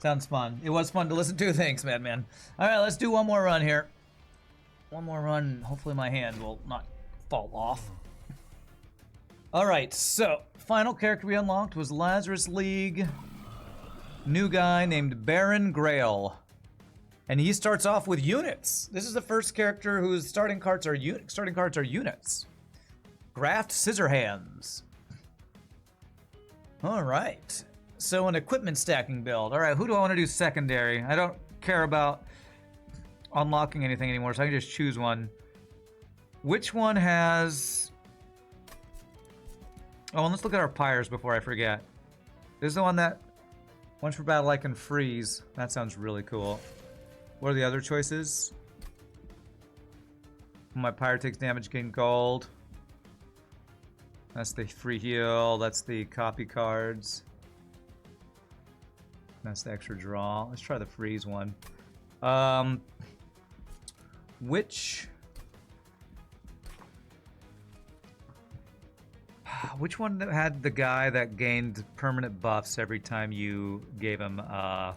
Sounds fun. It was fun to listen to. Thanks, Madman. All right, let's do one more run here. One more run. Hopefully my hand will not fall off. All right, so final character we unlocked was Lazarus League. New guy named Baron Grael. And he starts off with units. This is the first character whose starting cards are units. Graft Scissorhands. All right. So an equipment stacking build. All right, who do I want to do secondary? I don't care about unlocking anything anymore, so I can just choose one. Which one has... Oh, and let's look at our pyres before I forget. This is the one that, once per battle, I can freeze. That sounds really cool. What are the other choices? My pyre takes damage, gain gold. That's the free heal. That's the copy cards. That's the extra draw. Let's try the freeze one. Which one had the guy that gained permanent buffs every time you gave him a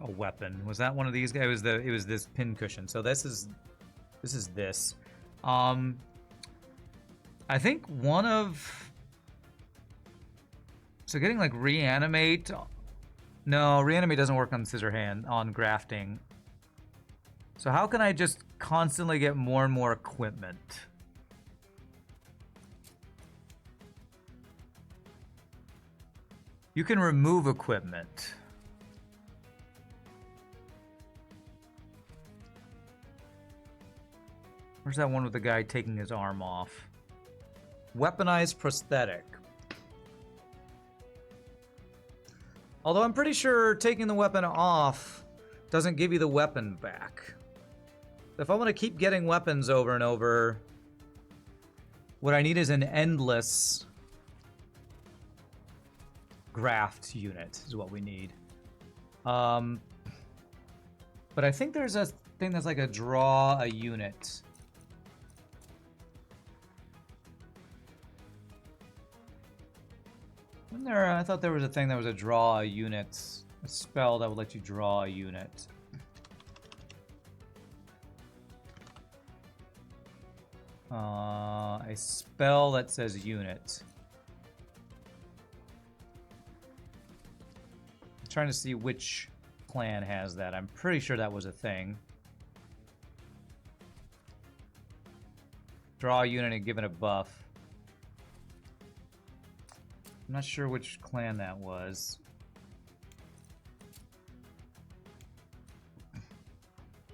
weapon? Was that one of these guys? It was this pincushion. So this is this. I think one of... So getting like reanimate... No, reanimate doesn't work on Scissorhand, on grafting. So how can I just constantly get more and more equipment? You can remove equipment. Where's that one with the guy taking his arm off? Weaponized prosthetic. Although I'm pretty sure taking the weapon off doesn't give you the weapon back. If I want to keep getting weapons over and over, what I need is an endless graft unit is what we need. But I think there's a thing that's like a draw a unit. Wasn't there, I thought there was a thing that was a draw a unit. A spell that would let you draw a unit. A spell that says unit. I'm trying to see which clan has that. I'm pretty sure that was a thing. Draw a unit and give it a buff. I'm not sure which clan that was.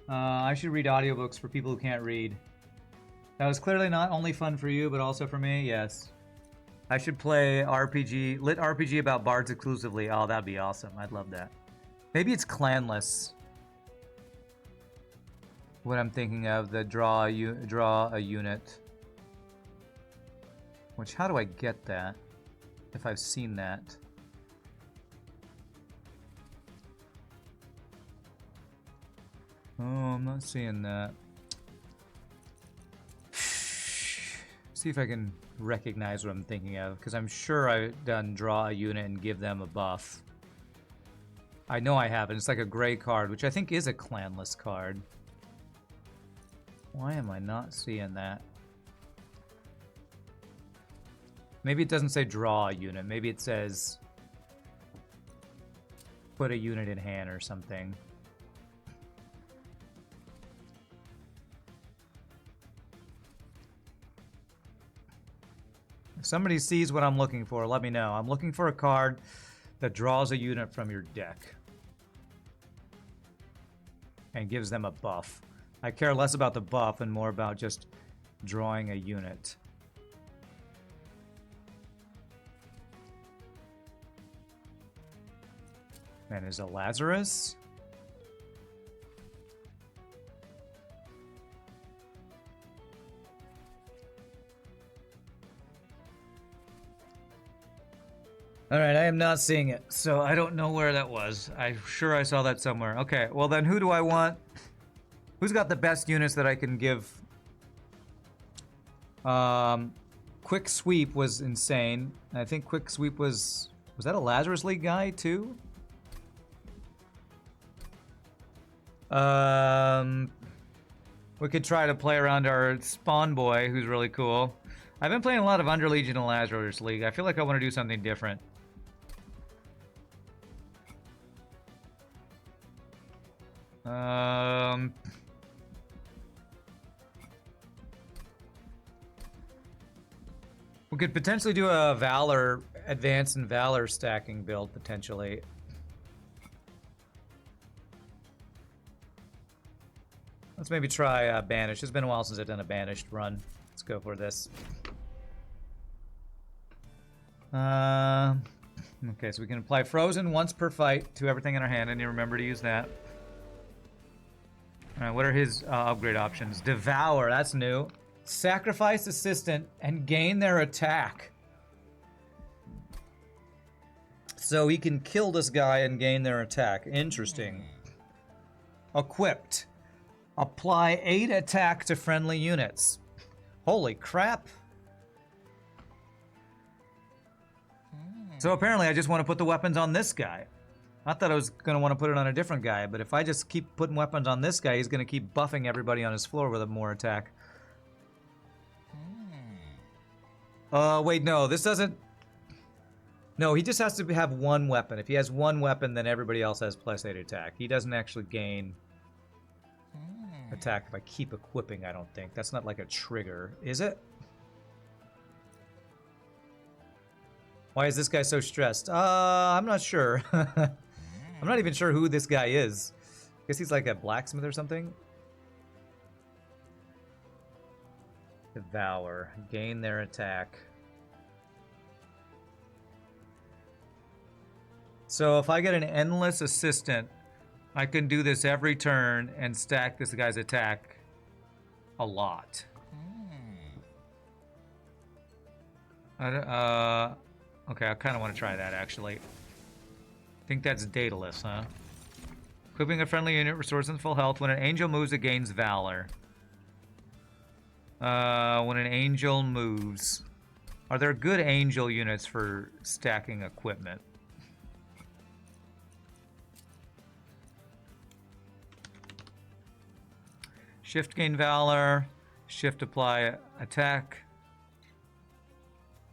I should read audiobooks for people who can't read. That was clearly not only fun for you, but also for me, yes. I should play RPG, lit RPG about bards exclusively. Oh, that'd be awesome. I'd love that. Maybe it's clanless. What I'm thinking of, the draw a unit. Which, how do I get that? If I've seen that. Oh, I'm not seeing that. See if I can recognize what I'm thinking of, because I'm sure I've done draw a unit and give them a buff. I know I haven't. It's like a gray card, which I think is a clanless card. Why am I not seeing that? Maybe it doesn't say draw a unit. Maybe it says put a unit in hand or something. If somebody sees what I'm looking for, let me know. I'm looking for a card that draws a unit from your deck and gives them a buff. I care less about the buff and more about just drawing a unit. And is a Lazarus? Alright, I am not seeing it, so I don't know where that was. I'm sure I saw that somewhere. Okay, well then who do I want? Who's got the best units that I can give Quick Sweep was insane. I think Quick Sweep was that a Lazarus League guy too? We could try to play around our Spawn Boy, who's really cool. I've been playing a lot of Under Legion and Lazarus League. I feel like I want to do something different. We could potentially do a Valor, Advance and Valor stacking build, potentially. Let's maybe try Banished. It's been a while since I've done a Banished run. Let's go for this. Okay, so we can apply Frozen once per fight to everything in our hand. I need to remember to use that. Alright, what are his upgrade options? Devour, that's new. Sacrifice Assistant and gain their attack. So he can kill this guy and gain their attack. Interesting. Equipped. Apply 8 attack to friendly units. Holy crap. So apparently I just want to put the weapons on this guy. I thought I was going to want to put it on a different guy, but if I just keep putting weapons on this guy, he's going to keep buffing everybody on his floor with more attack. Wait, no, this doesn't... No, he just has to have one weapon. If he has one weapon, then everybody else has +8 attack. He doesn't actually gain attack if I keep equipping, I don't think. That's not like a trigger, is it? Why is this guy so stressed? I'm not sure. I'm not even sure who this guy is. I guess he's like a blacksmith or something. Devour. Gain their attack. So if I get an endless assistant, I can do this every turn and stack this guy's attack a lot. Okay, I kind of want to try that, actually. I think that's Daedalus, huh? Equipping a friendly unit restores them full health. When an angel moves, it gains Valor. When an angel moves... Are there good angel units for stacking equipment? Shift gain Valor. Shift apply attack.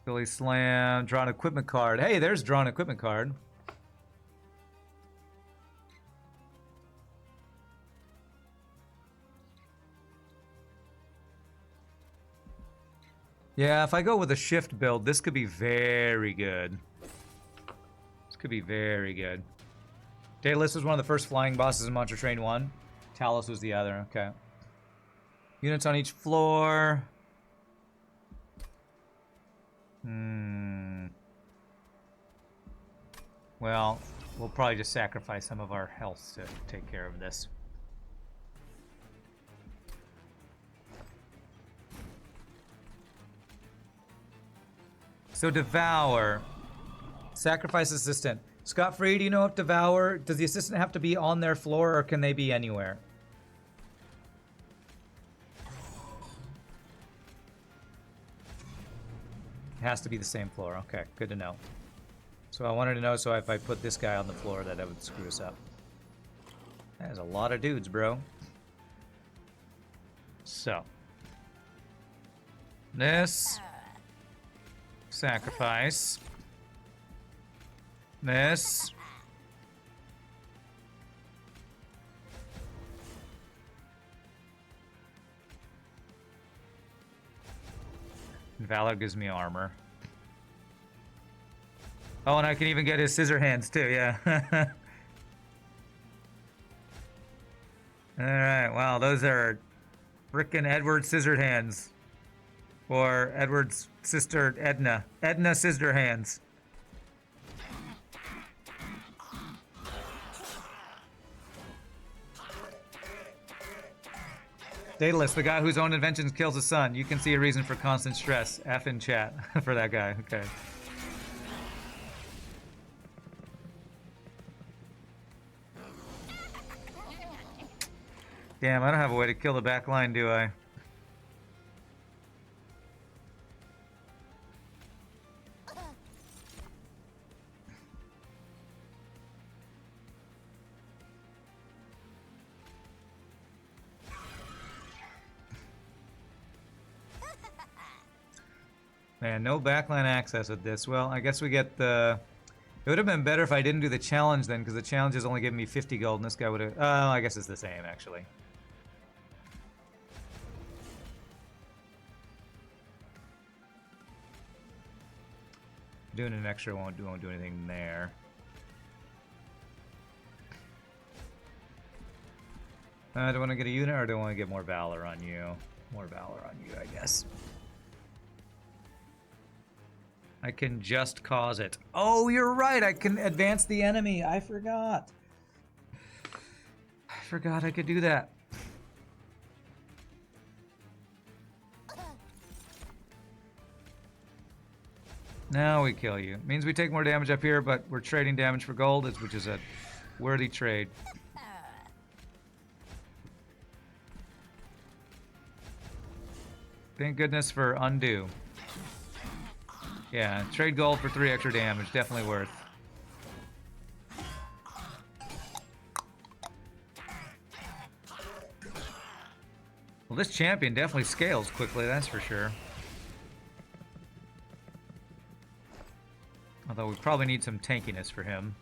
Billy Slam. Draw an equipment card. Hey, there's draw an equipment card. Yeah, if I go with a shift build, this could be very good. This could be very good. Daedalus was one of the first flying bosses in Monster Train 1. Talos was the other, okay. Units on each floor. Well, we'll probably just sacrifice some of our health to take care of this. So Devour. Sacrifice assistant. Scott Free, do you know if Devour, does the assistant have to be on their floor or can they be anywhere? It has to be the same floor. Okay, good to know. So I wanted to know, so if I put this guy on the floor, that would screw us up. That is a lot of dudes, bro. So. This. Sacrifice. This. Valor gives me armor. Oh, and I can even get his scissor hands too, yeah. Alright, wow, those are frickin' Edward Scissored Hands. Or Edward's sister, Edna. Edna Scissor Hands. Daedalus, the guy whose own inventions kills his son. You can see a reason for constant stress. F in chat for that guy. Okay. Damn, I don't have a way to kill the back line, do I? Man, no backline access with this. Well, I guess we get the... It would have been better if I didn't do the challenge then, because the challenge is only giving me 50 gold, and this guy would have... Oh, I guess it's the same, actually. Doing an extra won't do anything there. Do I want to get a unit, or do I want to get more Valor on you? More Valor on you, I guess. I can just cause it. Oh, you're right. I can advance the enemy. I forgot. I forgot I could do that. Now we kill you. Means we take more damage up here, but we're trading damage for gold, which is a worthy trade. Thank goodness for undo. Yeah, trade gold for 3 extra damage. Definitely worth. Well, this champion definitely scales quickly, that's for sure. Although we probably need some tankiness for him.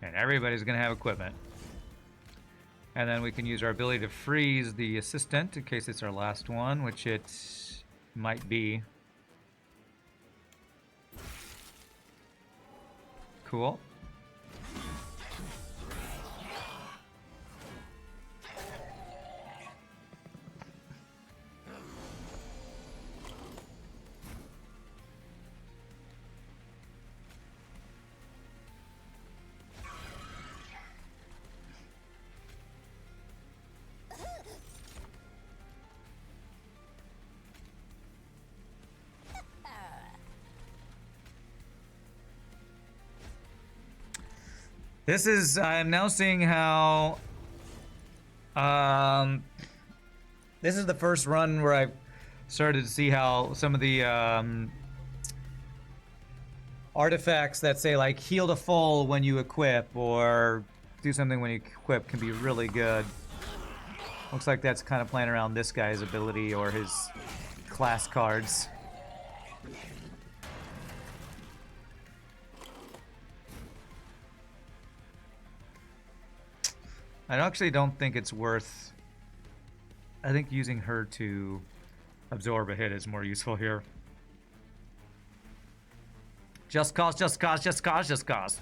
And everybody's going to have equipment. And then we can use our ability to freeze the assistant in case it's our last one, which it might be. Cool. This is, I'm now seeing how, this is the first run where I've started to see how some of the, artifacts that say, like, heal to full when you equip, or do something when you equip can be really good. Looks like that's kind of playing around this guy's ability or his class cards. I actually don't think it's worth... I think using her to absorb a hit is more useful here. Just cause, just cause, just cause, just cause.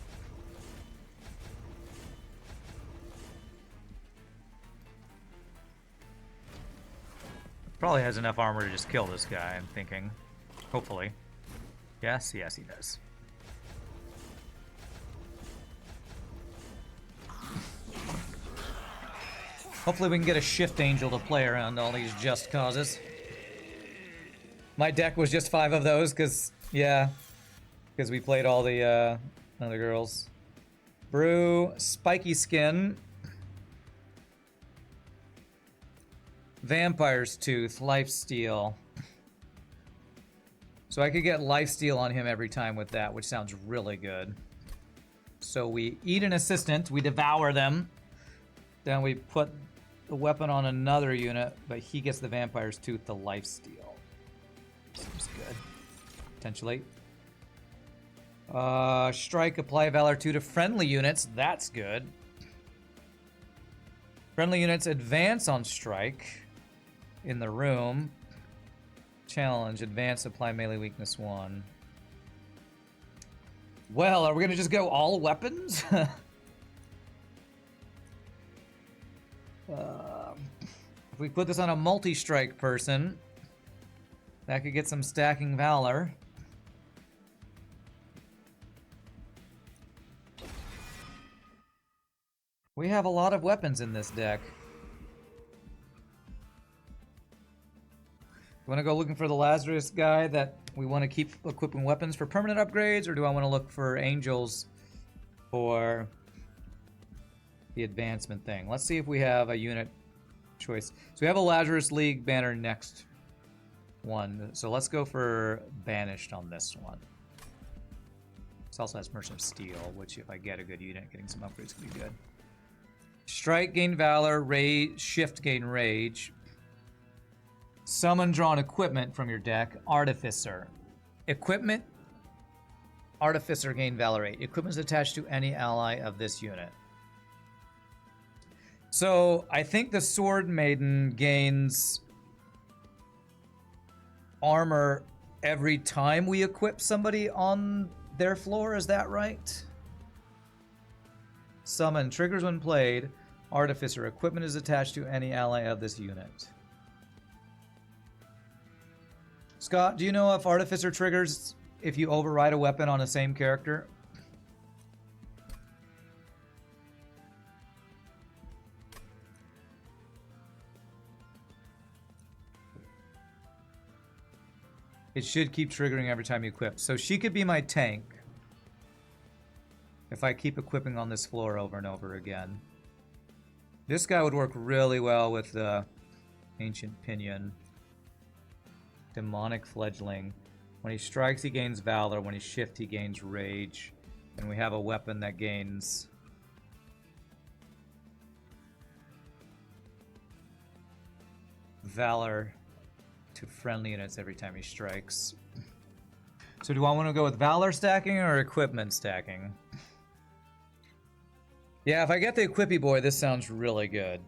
Probably has enough armor to just kill this guy, I'm thinking. Hopefully. Yes, yes, he does. Hopefully we can get a Shift Angel to play around all these just causes. My deck was just 5 of those, because, yeah. Because we played all the other girls. Brew, Spiky Skin. Vampire's Tooth, Lifesteal. So I could get Lifesteal on him every time with that, which sounds really good. So we eat an assistant, we devour them. Then we put the weapon on another unit, but he gets the Vampire's Tooth, the Lifesteal. Seems good. Potentially. Strike, apply Valor 2 to friendly units. That's good. Friendly units advance on strike in the room. Challenge, advance, apply melee weakness 1. Well, are we gonna just go all weapons? If we put this on a multi-strike person, that could get some stacking Valor. We have a lot of weapons in this deck. You want to go looking for the Lazarus guy that we want to keep equipping weapons for permanent upgrades, or do I want to look for angels for the advancement thing? Let's see if we have a unit choice. So we have a Lazarus League banner next. one. So let's go for Banished on this one. This also has Merchant of Steel, which if I get a good unit, getting some upgrades could be good. Strike, gain Valor, Rage, Shift, gain Rage. Summon, draw an equipment from your deck. Artificer. Equipment. Artificer, gain Valor 8. Equipment is attached to any ally of this unit. So I think the Sword Maiden gains armor every time we equip somebody on their floor. Is that right? Summon. Triggers when played. Artificer. Equipment is attached to any ally of this unit. Scott, do you know if Artificer triggers if you override a weapon on the same character? It should keep triggering every time you equip. So she could be my tank if I keep equipping on this floor over and over again. This guy would work really well with the Ancient Pinion. Demonic Fledgling. When he strikes, he gains Valor. When he shifts, he gains Rage. And we have a weapon that gains Valor to friendly units every time he strikes. So do I want to go with Valor stacking or equipment stacking? Yeah, if I get the Equippy Boy, this sounds really good.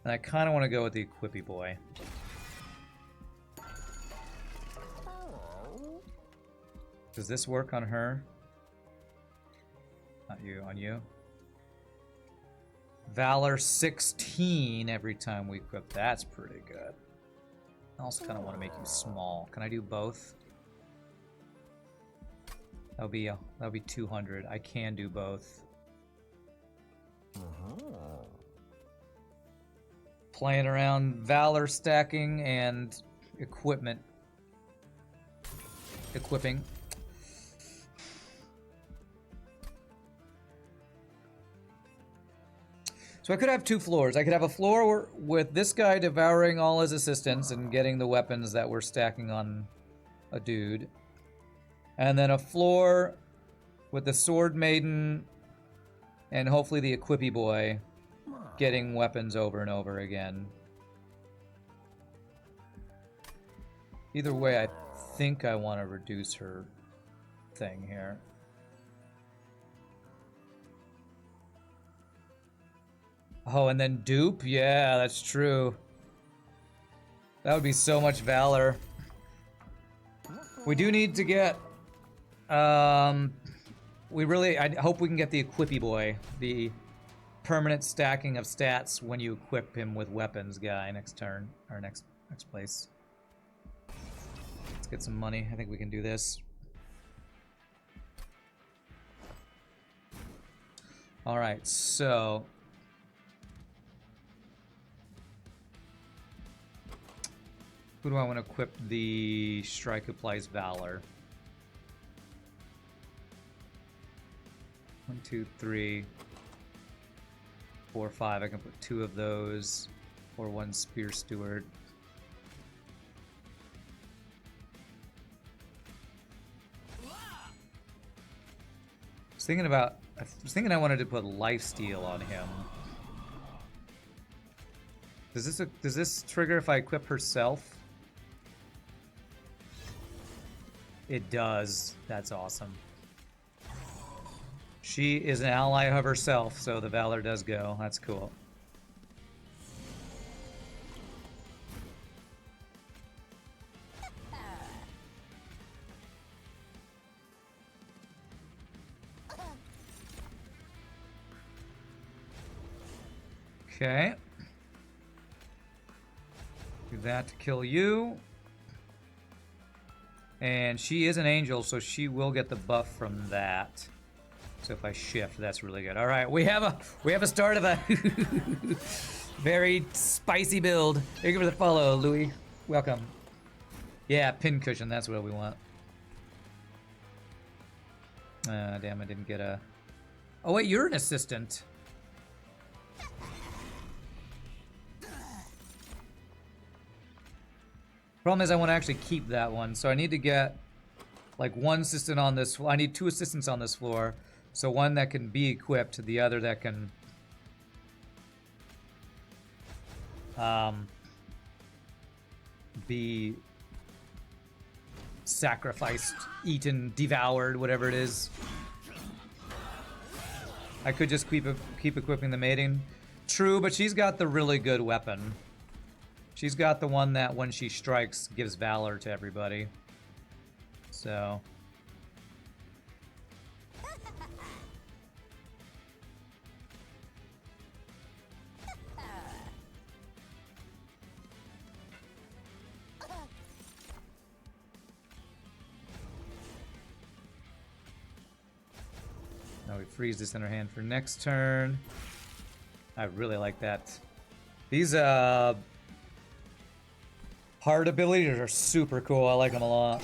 And I kind of want to go with the Equippy Boy. Does this work on her? Not you, on you. Valor 16 every time we equip. That's pretty good. I also kind of want to make you small. Can I do both? That'll be 200. I can do both. Playing around Valor stacking and equipment. Equipping. So I could have two floors. I could have a floor with this guy devouring all his assistants and getting the weapons that we're stacking on a dude. And then a floor with the Sword Maiden and hopefully the Equippy Boy getting weapons over and over again. Either way, I think I want to reduce her thing here. Oh, and then dupe? Yeah, that's true. That would be so much Valor. We do need to get... I hope we can get the Equippy Boy. The permanent stacking of stats when you equip him with weapons guy next turn. Or next place. Let's get some money. I think we can do this. Alright, so... who do I want to equip the Strike Applies Valor? 1, 2, 3, 4, 5. I can put 2 of those, or 1 Spear Steward. I was thinking I wanted to put Lifesteal on him. Does this trigger if I equip herself? It does. That's awesome. She is an ally of herself, so the Valor does go. That's cool. Okay. Do that to kill you. And she is an angel, so she will get the buff from that. So if I shift, that's really good. All right, we have a start of a very spicy build. Thank you for the follow, Louis. Welcome. Yeah, pincushion. That's what we want. Damn, I didn't get a. Oh wait, you're an assistant. Problem is I want to actually keep that one, so I need to get like one assistant on this. I need 2 assistants on this floor, so one that can be equipped, the other that can be sacrificed, eaten, devoured, whatever it is. I could just keep equipping the mating. True, but she's got the really good weapon. She's got the one that when she strikes gives valor to everybody. So now we freeze this in her hand for next turn. I really like that. These hard abilities are super cool. I like them a lot.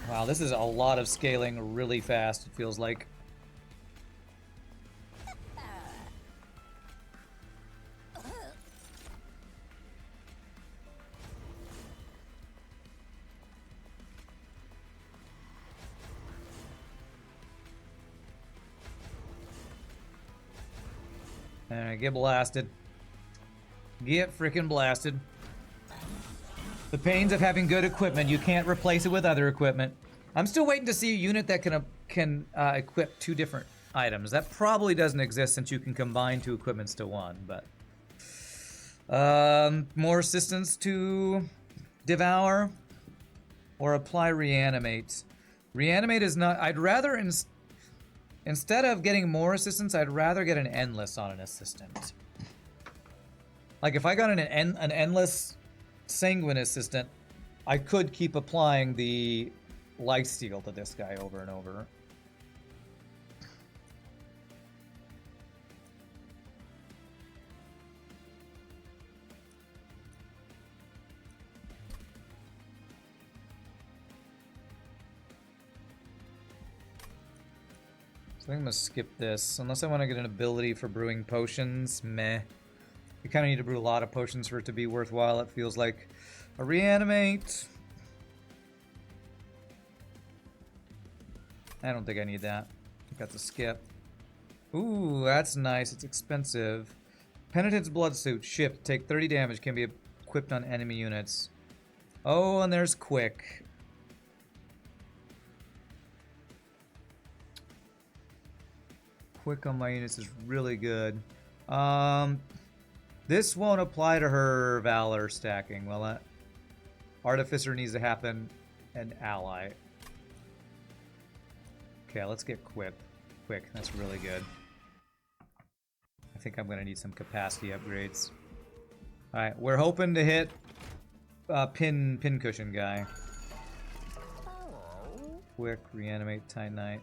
Wow, this is a lot of scaling really fast, it feels like. And get blasted. Get freaking blasted. The pains of having good equipment. You can't replace it with other equipment. I'm still waiting to see a unit that can equip 2 different items. That probably doesn't exist since you can combine 2 equipments to 1, but more assistance to devour or apply reanimate. Reanimate is not. I'd rather instead of getting more assistance, I'd rather get an endless on an assistant. Like if I got an endless sanguine assistant, I could keep applying the lifesteal to this guy over and over. So I think I'm gonna skip this, unless I want to get an ability for brewing potions. Meh. You kind of need to brew a lot of potions for it to be worthwhile, it feels like. A reanimate. I don't think I need that. Got to skip. Ooh, that's nice. It's expensive. Penitent's blood suit. Shift. Take 30 damage. Can be equipped on enemy units. Oh, and there's quick. Quick on my units is really good. This won't apply to her valor stacking. Well, that artificer needs to happen. An ally. Okay, let's get quick. That's really good. I think I'm gonna need some capacity upgrades. All right, we're hoping to hit pin cushion guy. Quick, reanimate, Titanite.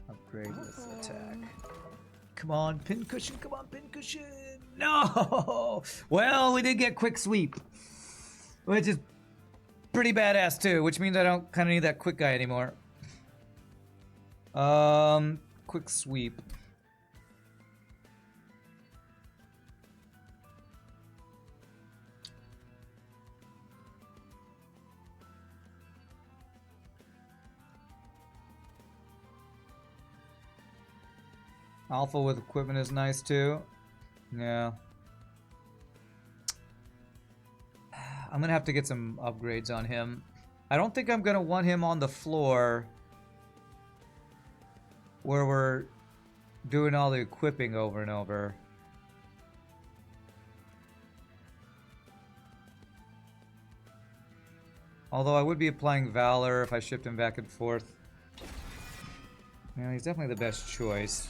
Upgrade with attack. Come on, pin cushion. Come on, pin cushion. No. Well, we did get quick sweep, which is pretty badass too. Which means I don't kind of need that quick guy anymore. Quick sweep. Alpha with equipment is nice too. Yeah. I'm gonna have to get some upgrades on him. I don't think I'm gonna want him on the floor where we're doing all the equipping over and over. Although I would be applying Valor if I shift him back and forth. Yeah, he's definitely the best choice.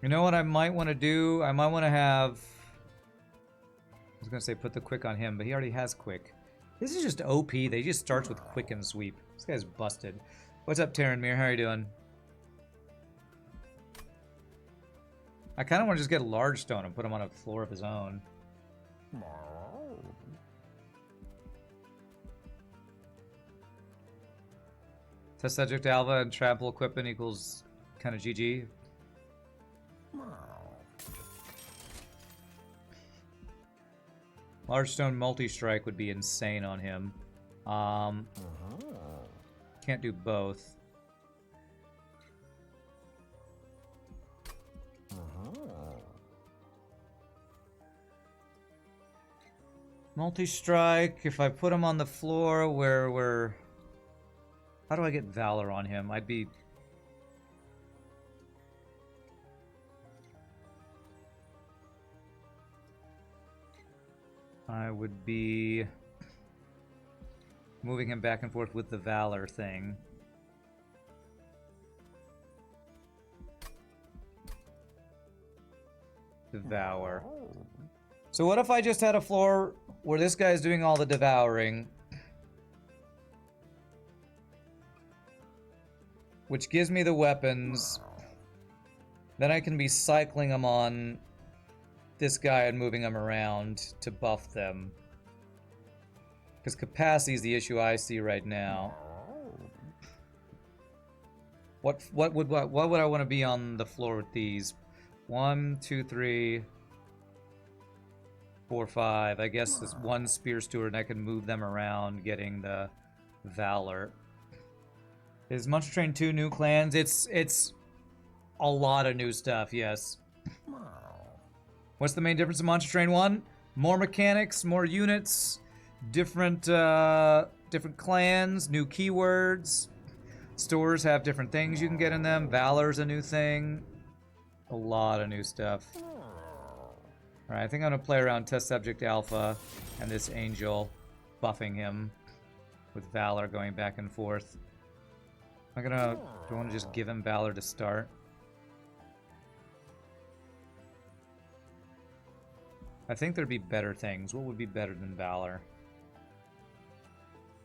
You know what I might want to do? I might want to have... I was going to say put the quick on him, but he already has quick. This is just OP. They just starts with quick and sweep. This guy's busted. What's up, Taranmir? How are you doing? I kind of want to just get Large Stone and put him on a floor of his own. Test subject Alpha and trample equipment equals kind of GG. Large stone multi-strike would be insane on him. Can't do both. Multi-strike, if I put him on the floor where we're... How do I get Valor on him? I'd be... I would be moving him back and forth with the Valor thing. Devour. So what if I just had a floor where this guy's doing all the devouring, which gives me the weapons, then I can be cycling them on this guy and moving them around to buff them. Because capacity is the issue I see right now. What would I want to be on the floor with these? 1, 2, 3, 4, 5. I guess this one Spear Steward and I can move them around getting the Valor. Is Monster Train 2 new clans? It's a lot of new stuff, yes. What's the main difference in Monster Train 1? More mechanics, more units, different clans, new keywords. Stores have different things you can get in them. Valor's a new thing. A lot of new stuff. Alright, I think I'm going to play around Test Subject Alpha and this Angel, buffing him with Valor going back and forth. Do I want to just give him Valor to start? I think there'd be better things. What would be better than Valor?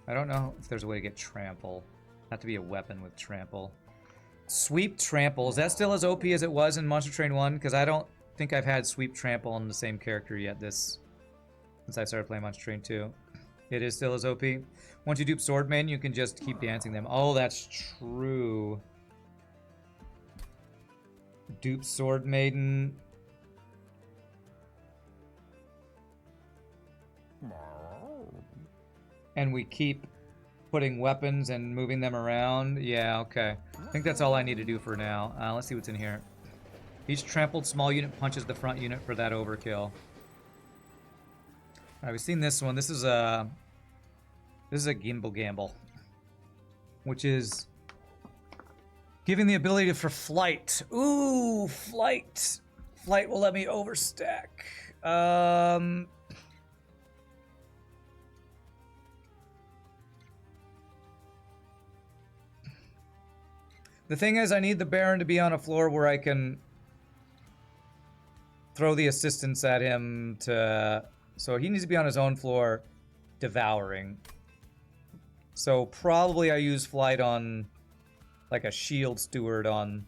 I don't know if there's a way to get Trample. Have to be a weapon with Trample. Sweep Trample. Is that still as OP as it was in Monster Train 1? Because I don't think I've had Sweep Trample on the same character yet since I started playing Monster Train 2. It is still as OP. Once you dupe Sword Maiden, you can just keep dancing them. Oh, that's true. Dupe Sword Maiden. And we keep putting weapons and moving them around. Yeah, okay. I think that's all I need to do for now. Let's see what's in here. Each trampled small unit punches the front unit for that overkill. Alright, we've seen this one. This is a Gimbal Gamble, which is giving the ability for flight. Ooh, flight. Flight will let me overstack. The thing is, I need the Baron to be on a floor where I can throw the assistants at him to... So he needs to be on his own floor, devouring. So probably I use flight on, like, a shield steward on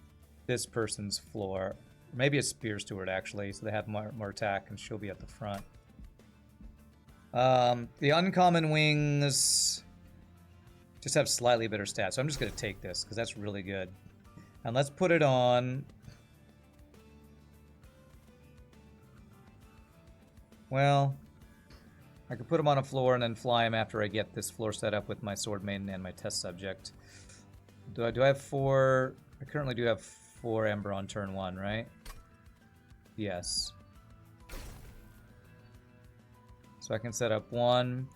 this person's floor. Maybe a spear steward, actually, so they have more attack and she'll be at the front. The uncommon wings just have slightly better stats, so I'm just going to take this, because that's really good. And let's put it on... Well, I could put him on a floor and then fly him after I get this floor set up with my Sword Maiden and my test subject. Do I have 4... I currently do have 4 Ember on turn 1, right? Yes. So I can set up 1,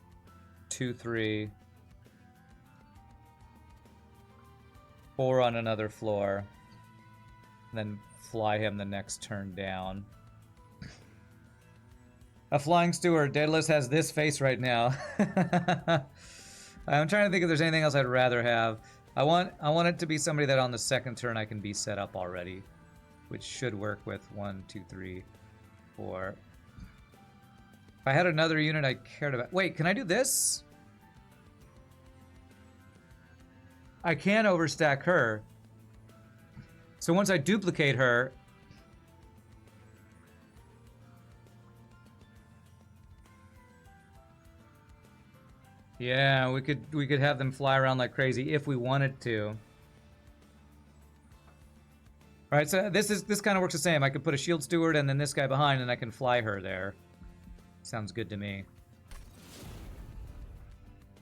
2, 3... 4 on another floor, and then fly him the next turn down. A flying steward. Daedalus has this face right now. I'm trying to think if there's anything else I'd rather have. I want it to be somebody that on the second turn I can be set up already, which should work with 1, 2, 3, 4. If I had another unit I cared about... Wait, can I do this? I can overstack her. So once I duplicate her... Yeah, we could have them fly around like crazy if we wanted to. Alright, so this kind of works the same. I could put a shield steward and then this guy behind and I can fly her there. Sounds good to me.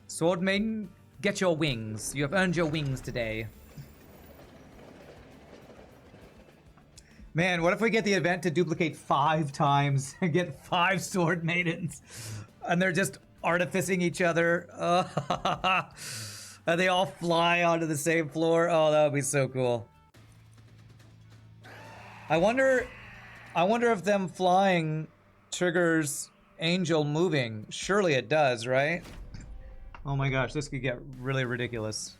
Sword Maiden, get your wings. You have earned your wings today. Man, what if we get the event to duplicate 5 times and get 5 Sword Maidens? And they're just artificing each other. And they all fly onto the same floor. Oh, that would be so cool. I wonder if them flying triggers Angel moving. Surely it does, right? Oh my gosh, this could get really ridiculous.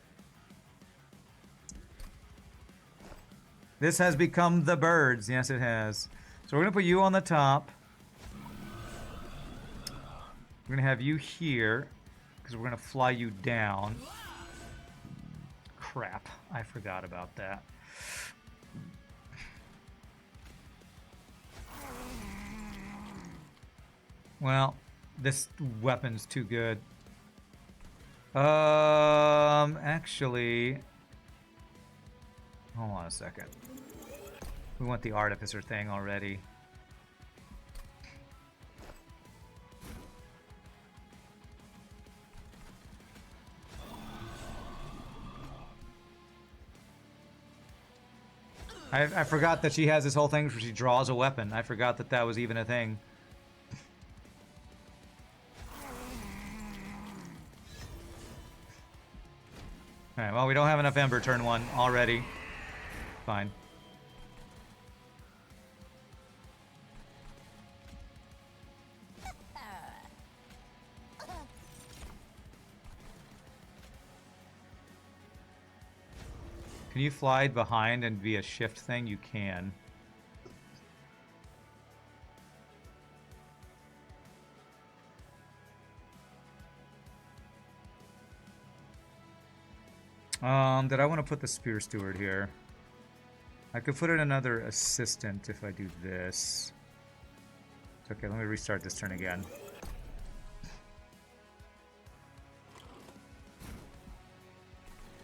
This has become the birds. Yes, it has. So we're gonna put you on the top. We're gonna have you here because we're gonna fly you down. Crap, I forgot about that. Well, this weapon's too good. Actually, hold on a second. We want the artificer thing already. I forgot that she has this whole thing where she draws a weapon. I forgot that that was even a thing. Alright, well, we don't have enough Ember turn 1 already. Fine. Can you fly behind and be a shift thing? You can. Did I want to put the Spear Steward here? I could put in another assistant if I do this. It's okay, let me restart this turn again.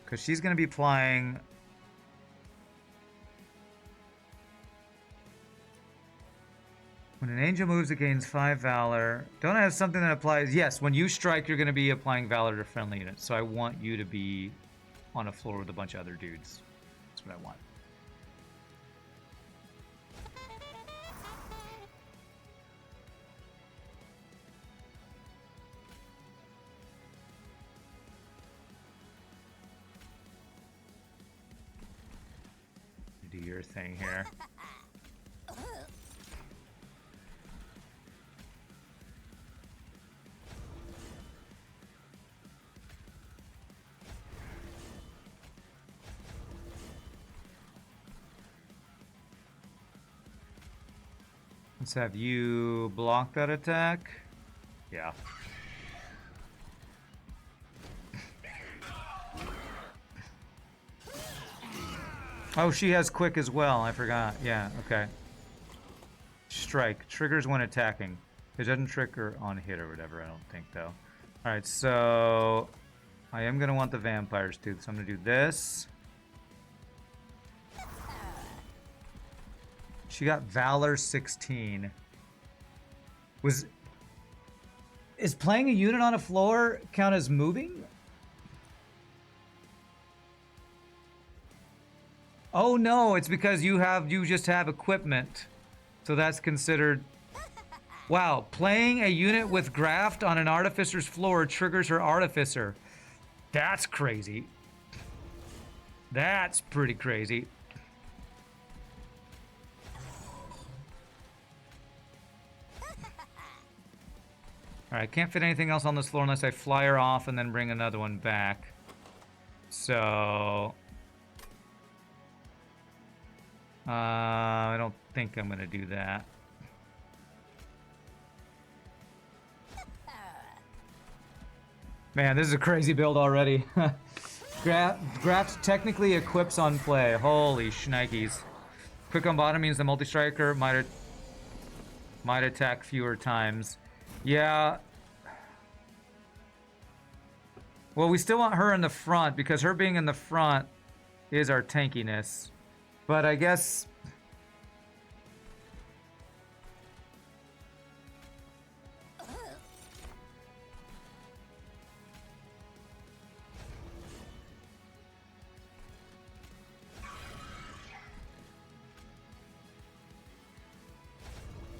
Because she's going to be flying... When an angel moves, it gains 5 Valor. Don't I have something that applies? Yes, when you strike, you're going to be applying Valor to friendly units. So I want you to be on a floor with a bunch of other dudes. That's what I want. Do your thing here. Let's have you block that attack. Yeah. Oh, she has quick as well. I forgot. Yeah, okay. Strike. Triggers when attacking. It doesn't trigger on hit or whatever, I don't think, though. Alright, so... I am going to want the vampires, too. So I'm going to do this. She got Valor 16. Is playing a unit on a floor count as moving? Oh no, it's because you just have equipment. So that's considered... Wow, playing a unit with Graft on an Artificer's floor triggers her Artificer. That's crazy. That's pretty crazy. Alright, can't fit anything else on this floor unless I fly her off and then bring another one back. So... I don't think I'm gonna do that. Man, this is a crazy build already. Graft technically equips on play. Holy shnikes. Quick on bottom means the multi-striker might attack fewer times. Yeah. Well, we still want her in the front because her being in the front is our tankiness. But I guess...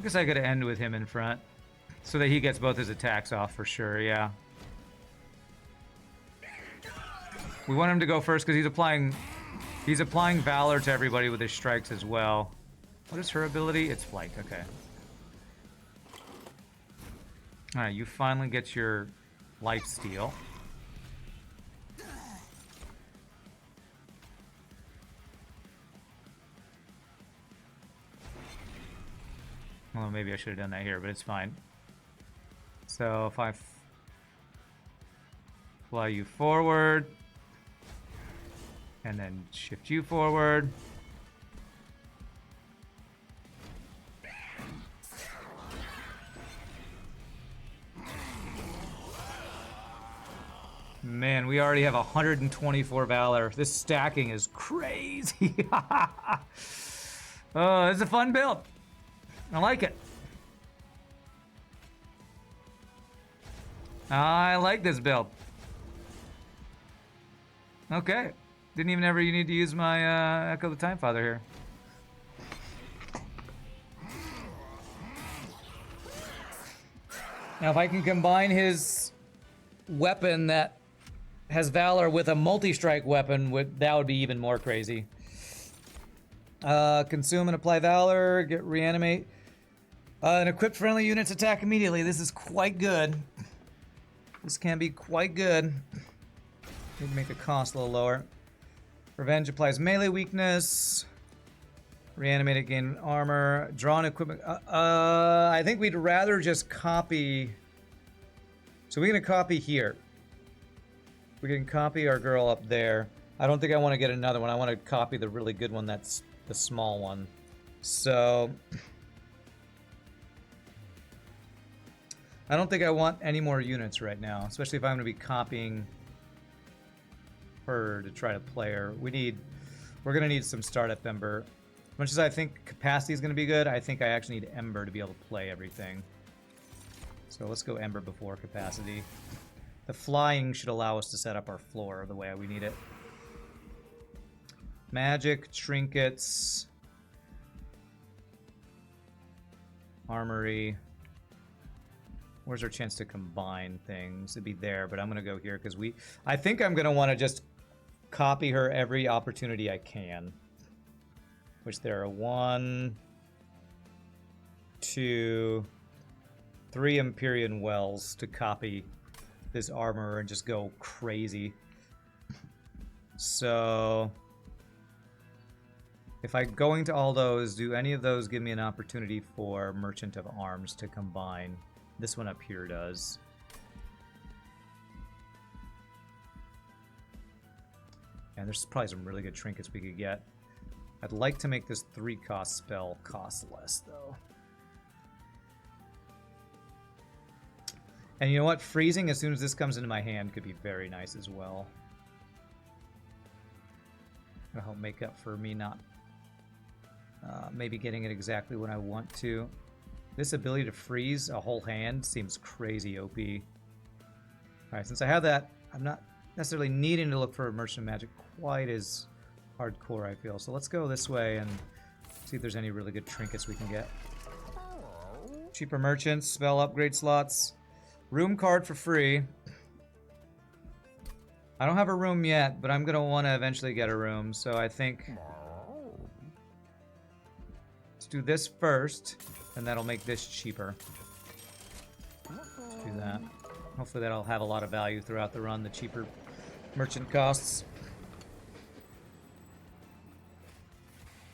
I guess I could end with him in front. So that he gets both his attacks off for sure, yeah. We want him to go first because he's applying Valor to everybody with his strikes as well. What is her ability? It's Flight, okay. Alright, you finally get your life steal. Well, maybe I should have done that here, but it's fine. So if I fly you forward, and then shift you forward. Man, we already have 124 Valor. This stacking is crazy. Oh, it's a fun build. I like it. I like this build. Okay. Didn't even ever you need to use my Echo the Time Father here. Now if I can combine his weapon that has Valor with a multi-strike weapon, that would be even more crazy. Consume and apply Valor, get reanimate. And equip friendly units attack immediately. This is quite good. This can be quite good. Need to make the cost a little lower. Revenge applies melee weakness. Reanimated gain armor. Drawn equipment. I think we'd rather just copy. So we're gonna copy here. We can copy our girl up there. I don't think I want to get another one. I want to copy the really good one. That's the small one. So I don't think I want any more units right now, especially if I'm going to be copying her to try to play her. We're going to need some startup Ember. As much as I think capacity is going to be good, I think I actually need Ember to be able to play everything. So let's go Ember before capacity. The flying should allow us to set up our floor the way we need it. Magic, trinkets, armory. Where's our chance to combine things? It'd be there, but I'm gonna go here because I think I'm gonna want to just copy her every opportunity I can. Which there are 1, 2, 3 Empyrean Wells to copy this armor and just go crazy. So if I'm going to all those, do any of those give me an opportunity for Merchant of Arms to combine? This one up here does. And there's probably some really good trinkets we could get. I'd like to make this 3-cost spell cost less, though. And you know what? Freezing as soon as this comes into my hand could be very nice as well. It'll help make up for me not maybe getting it exactly when I want to. This ability to freeze a whole hand seems crazy OP. Alright, since I have that, I'm not necessarily needing to look for a Merchant of Magic quite as hardcore, I feel. So let's go this way and see if there's any really good trinkets we can get. Cheaper merchants, spell upgrade slots, room card for free. I don't have a room yet, but I'm going to want to eventually get a room, so I think let's do this first, and that'll make this cheaper. Let's do that. Hopefully that'll have a lot of value throughout the run, the cheaper merchant costs.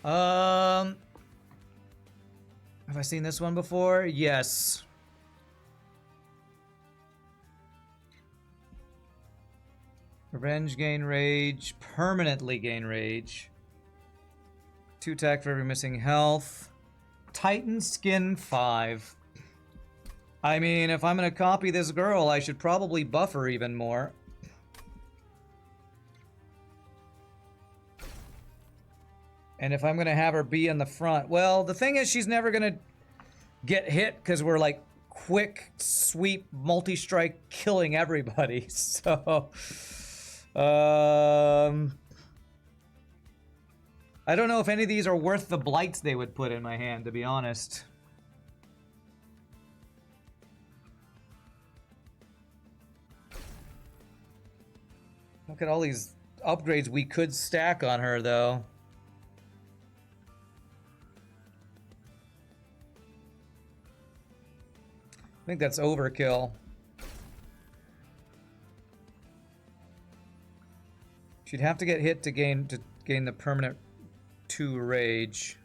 Have I seen this one before? Yes. Revenge, gain rage, permanently gain rage. 2 attack for every missing health. Titan skin 5. I mean, if I'm gonna copy this girl, I should probably buff her even more. And if I'm gonna have her be in the front, well, the thing is she's never gonna get hit because we're like quick sweep multi-strike killing everybody. So I don't know if any of these are worth the blights they would put in my hand, to be honest. Look at all these upgrades we could stack on her, though. I think that's overkill. She'd have to get hit to gain the permanent 2 rage.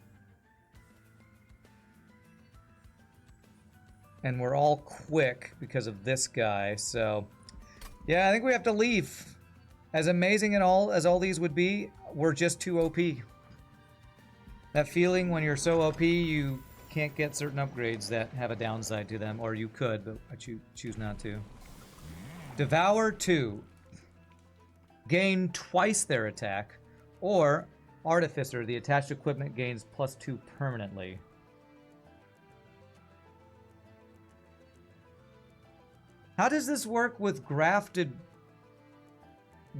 And we're all quick because of this guy, so yeah, I think we have to leave. As amazing as all these would be, we're just too OP. That feeling when you're so OP, you can't get certain upgrades that have a downside to them, or you could, but I choose not to. Devour 2. Gain twice their attack, or Artificer, the attached equipment gains +2 permanently. How does this work with grafted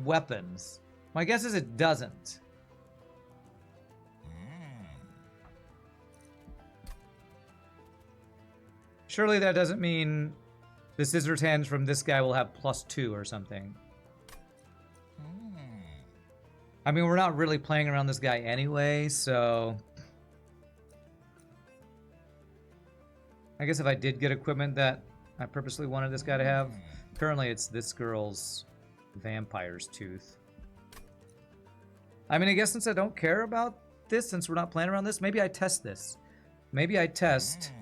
weapons? My guess is it doesn't. Surely that doesn't mean the scissors hands from this guy will have +2 or something. I mean, we're not really playing around this guy anyway, so I guess if I did get equipment that I purposely wanted this guy to have, currently it's this girl's vampire's tooth. I mean, I guess since I don't care about this, since we're not playing around this, maybe I test this. Maybe I test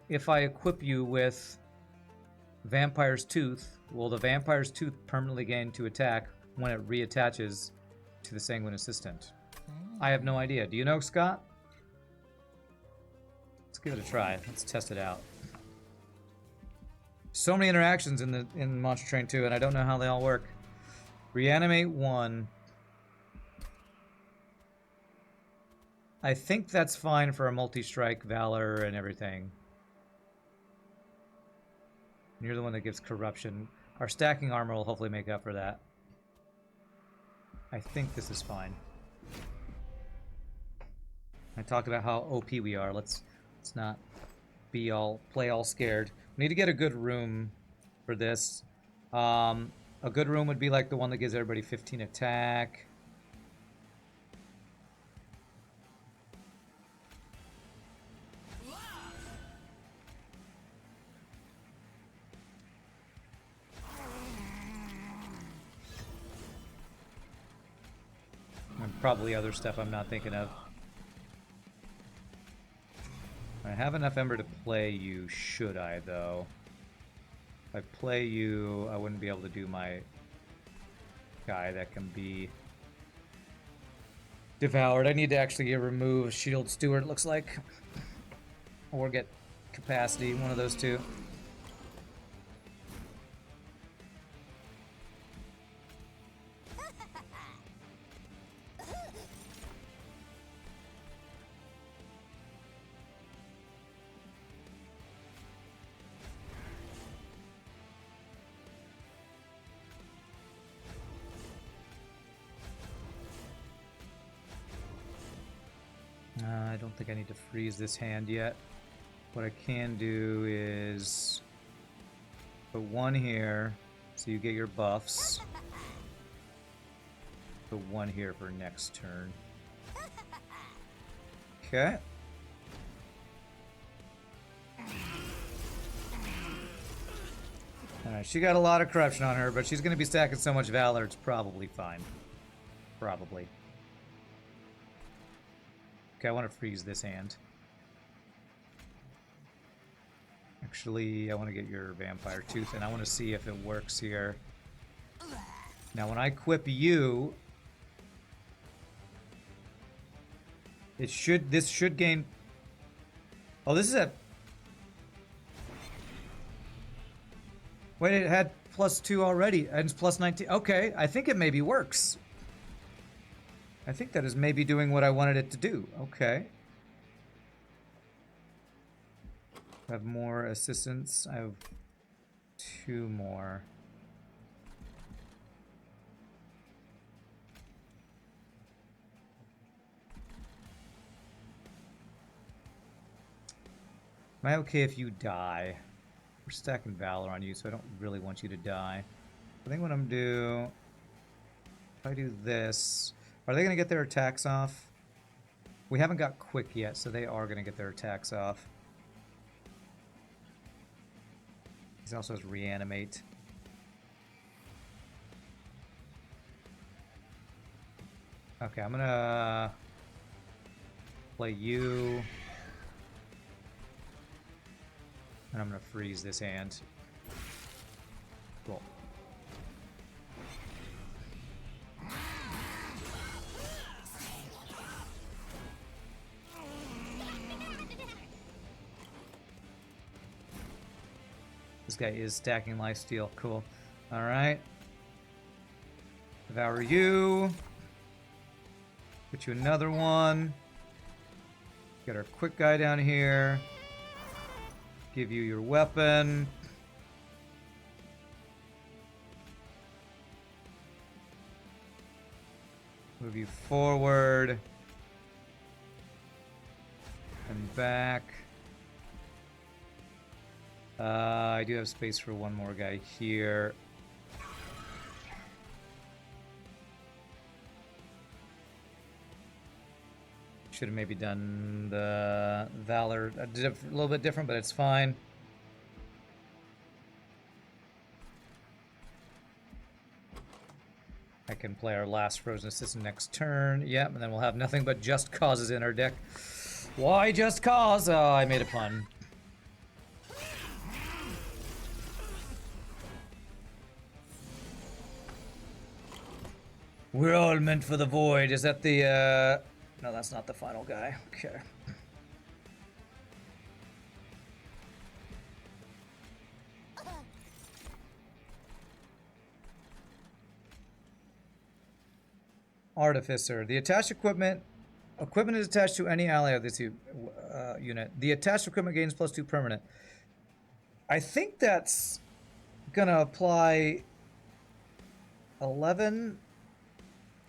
if I equip you with vampire's tooth, will the vampire's tooth permanently gain 2 attack when it reattaches to the sanguine assistant? I have no idea. Do you know, Scott? Let's give it a try. Let's test it out. So many interactions in Monster Train 2, and I don't know how they all work. Reanimate 1. I think that's fine for a multi-strike, Valor, and everything. You're the one that gives corruption. Our stacking armor will hopefully make up for that. I think this is fine. I talked about how OP we are. Let's not play all scared. We need to get a good room for this. A good room would be like the one that gives everybody 15 attack. And probably other stuff I'm not thinking of. I have enough Ember to play you, should I, though? If I play you, I wouldn't be able to do my guy that can be devoured. I need to actually remove Shield Steward, it looks like. Or get capacity, one of those two. I don't think I need to freeze this hand yet. What I can do is put 1 here, so you get your buffs. Put 1 here for next turn. Okay. Alright, she got a lot of corruption on her, but she's going to be stacking so much Valor, it's probably fine. Probably. Okay, I want to freeze this hand. Actually, I want to get your Vampire Tooth, and I want to see if it works here. Now, when I equip you, this should gain... Oh, this is a... Wait, it had +2 already, and it's +19. Okay, I think it maybe works. I think that is maybe doing what I wanted it to do. Okay. I have more assistance. I have 2 more. Am I okay if you die? We're stacking Valor on you, so I don't really want you to die. I think what I'm gonna do If I do this, are they going to get their attacks off? We haven't got quick yet, so they are going to get their attacks off. He also has reanimate. Okay, I'm going to play you. And I'm going to freeze this hand. Cool. This guy is stacking lifesteal. Cool. All right. Devour you. Put you another one. Get our quick guy down here. Give you your weapon. Move you forward. And back. I do have space for one more guy here. Should have maybe done the Valor a little bit different, but it's fine. I can play our last Frozen Assistant next turn. Yep, and then we'll have nothing but Just Causes in our deck. Why Just Cause? Oh, I made a pun. We're all meant for the void. Is that the, No, that's not the final guy. Okay. Artificer. The attached equipment is attached to any ally of this unit. The attached equipment gains +2 permanent. I think that's gonna apply 11,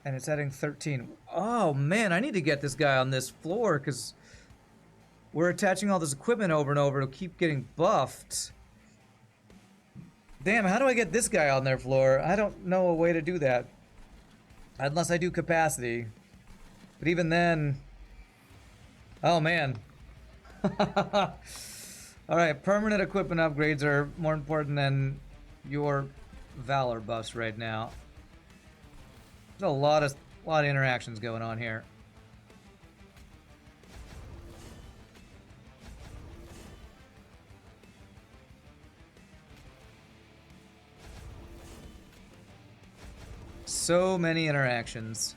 and it's adding 13. Oh man, I need to get this guy on this floor because we're attaching all this equipment over and over to keep getting buffed. Damn, how do I get this guy on their floor? I don't know a way to do that. Unless I do capacity. But even then... Oh, man. Alright, permanent equipment upgrades are more important than your Valor buffs right now. There's a lot of interactions going on here. So many interactions.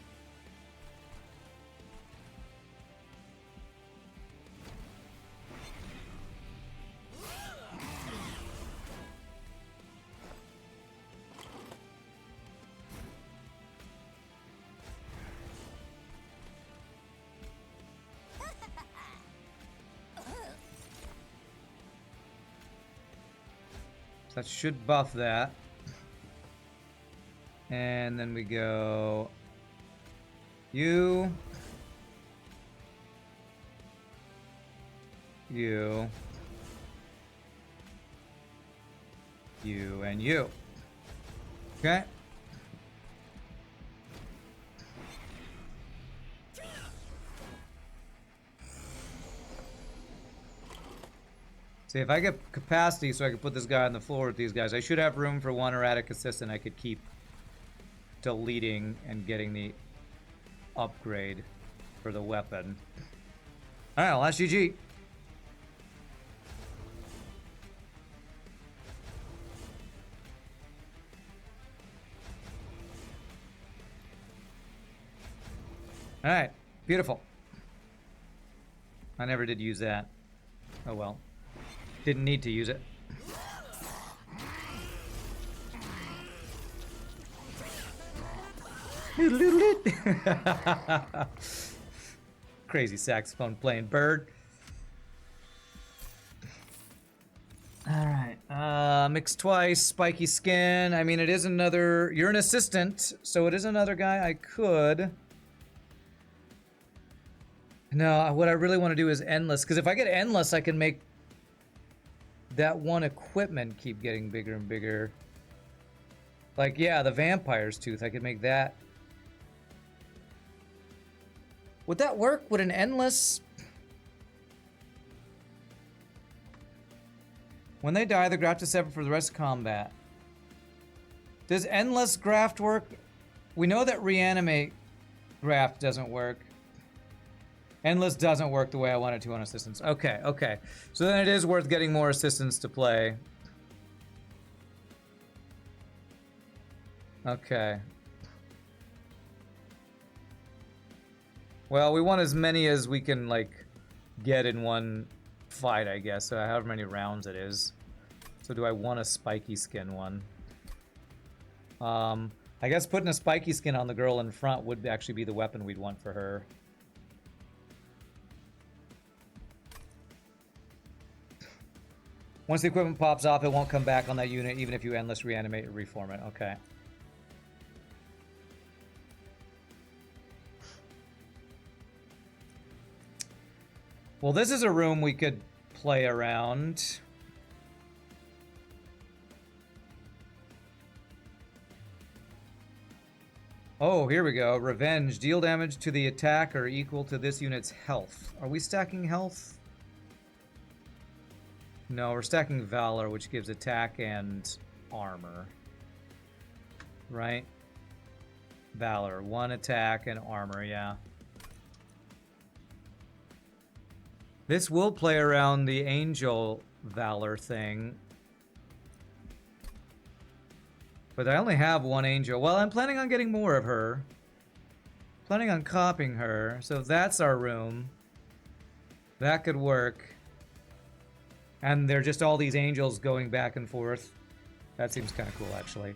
That should buff that. And then we go you, you, you, and you. Okay. See, if I get capacity so I can put this guy on the floor with these guys, I should have room for one erratic assistant I could keep deleting and getting the upgrade for the weapon. Alright, well, that's GG. Alright, beautiful. I never did use that. Oh well. Didn't need to use it. Crazy saxophone playing bird. Alright, mix twice, spiky skin. I mean, it is another... You're an assistant, so it is another guy I could... No, what I really want to do is endless, because if I get endless, I can make that one equipment keep getting bigger and bigger. Like, yeah, the vampire's tooth, I could make that Would that work? Would an endless... When they die, the graft is severed for the rest of combat. Does endless graft work? We know that reanimate graft doesn't work. Endless doesn't work the way I wanted to on assistance. Okay, okay. So then it is worth getting more assistance to play. Okay. Well, we want as many as we can, like, get in one fight, I guess. So however many rounds it is. So do I want a spiky skin one? I guess putting a spiky skin on the girl in front would actually be the weapon we'd want for her. Once the equipment pops off, it won't come back on that unit, even if you endless reanimate or reform it. Okay. Well, this is a room we could play around. Oh, here we go. Revenge. Deal damage to the attacker equal to this unit's health. Are we stacking health? No, we're stacking Valor, which gives attack and armor. Right? Valor. 1 attack and armor, yeah. This will play around the Angel Valor thing. But I only have 1 Angel. Well, I'm planning on getting more of her. Planning on copying her. So that's our room. That could work. And they're just all these angels going back and forth. That seems kind of cool, actually.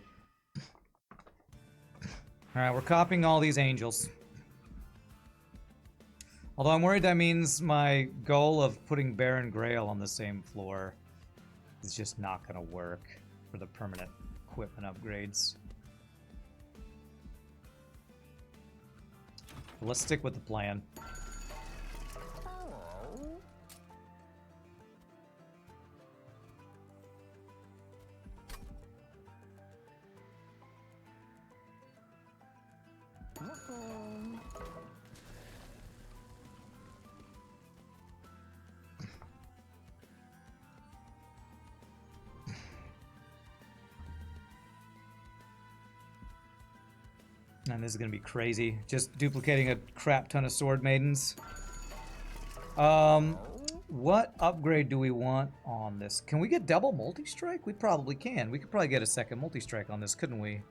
Alright, we're copying all these angels. Although I'm worried that means my goal of putting Baron Grael on the same floor is just not going to work for the permanent equipment upgrades. Let's stick with the plan. And this is going to be crazy. Just duplicating a crap ton of sword maidens. What upgrade do we want on this? Can we get double multi-strike? We probably can. We could probably get a second multi-strike on this, couldn't we?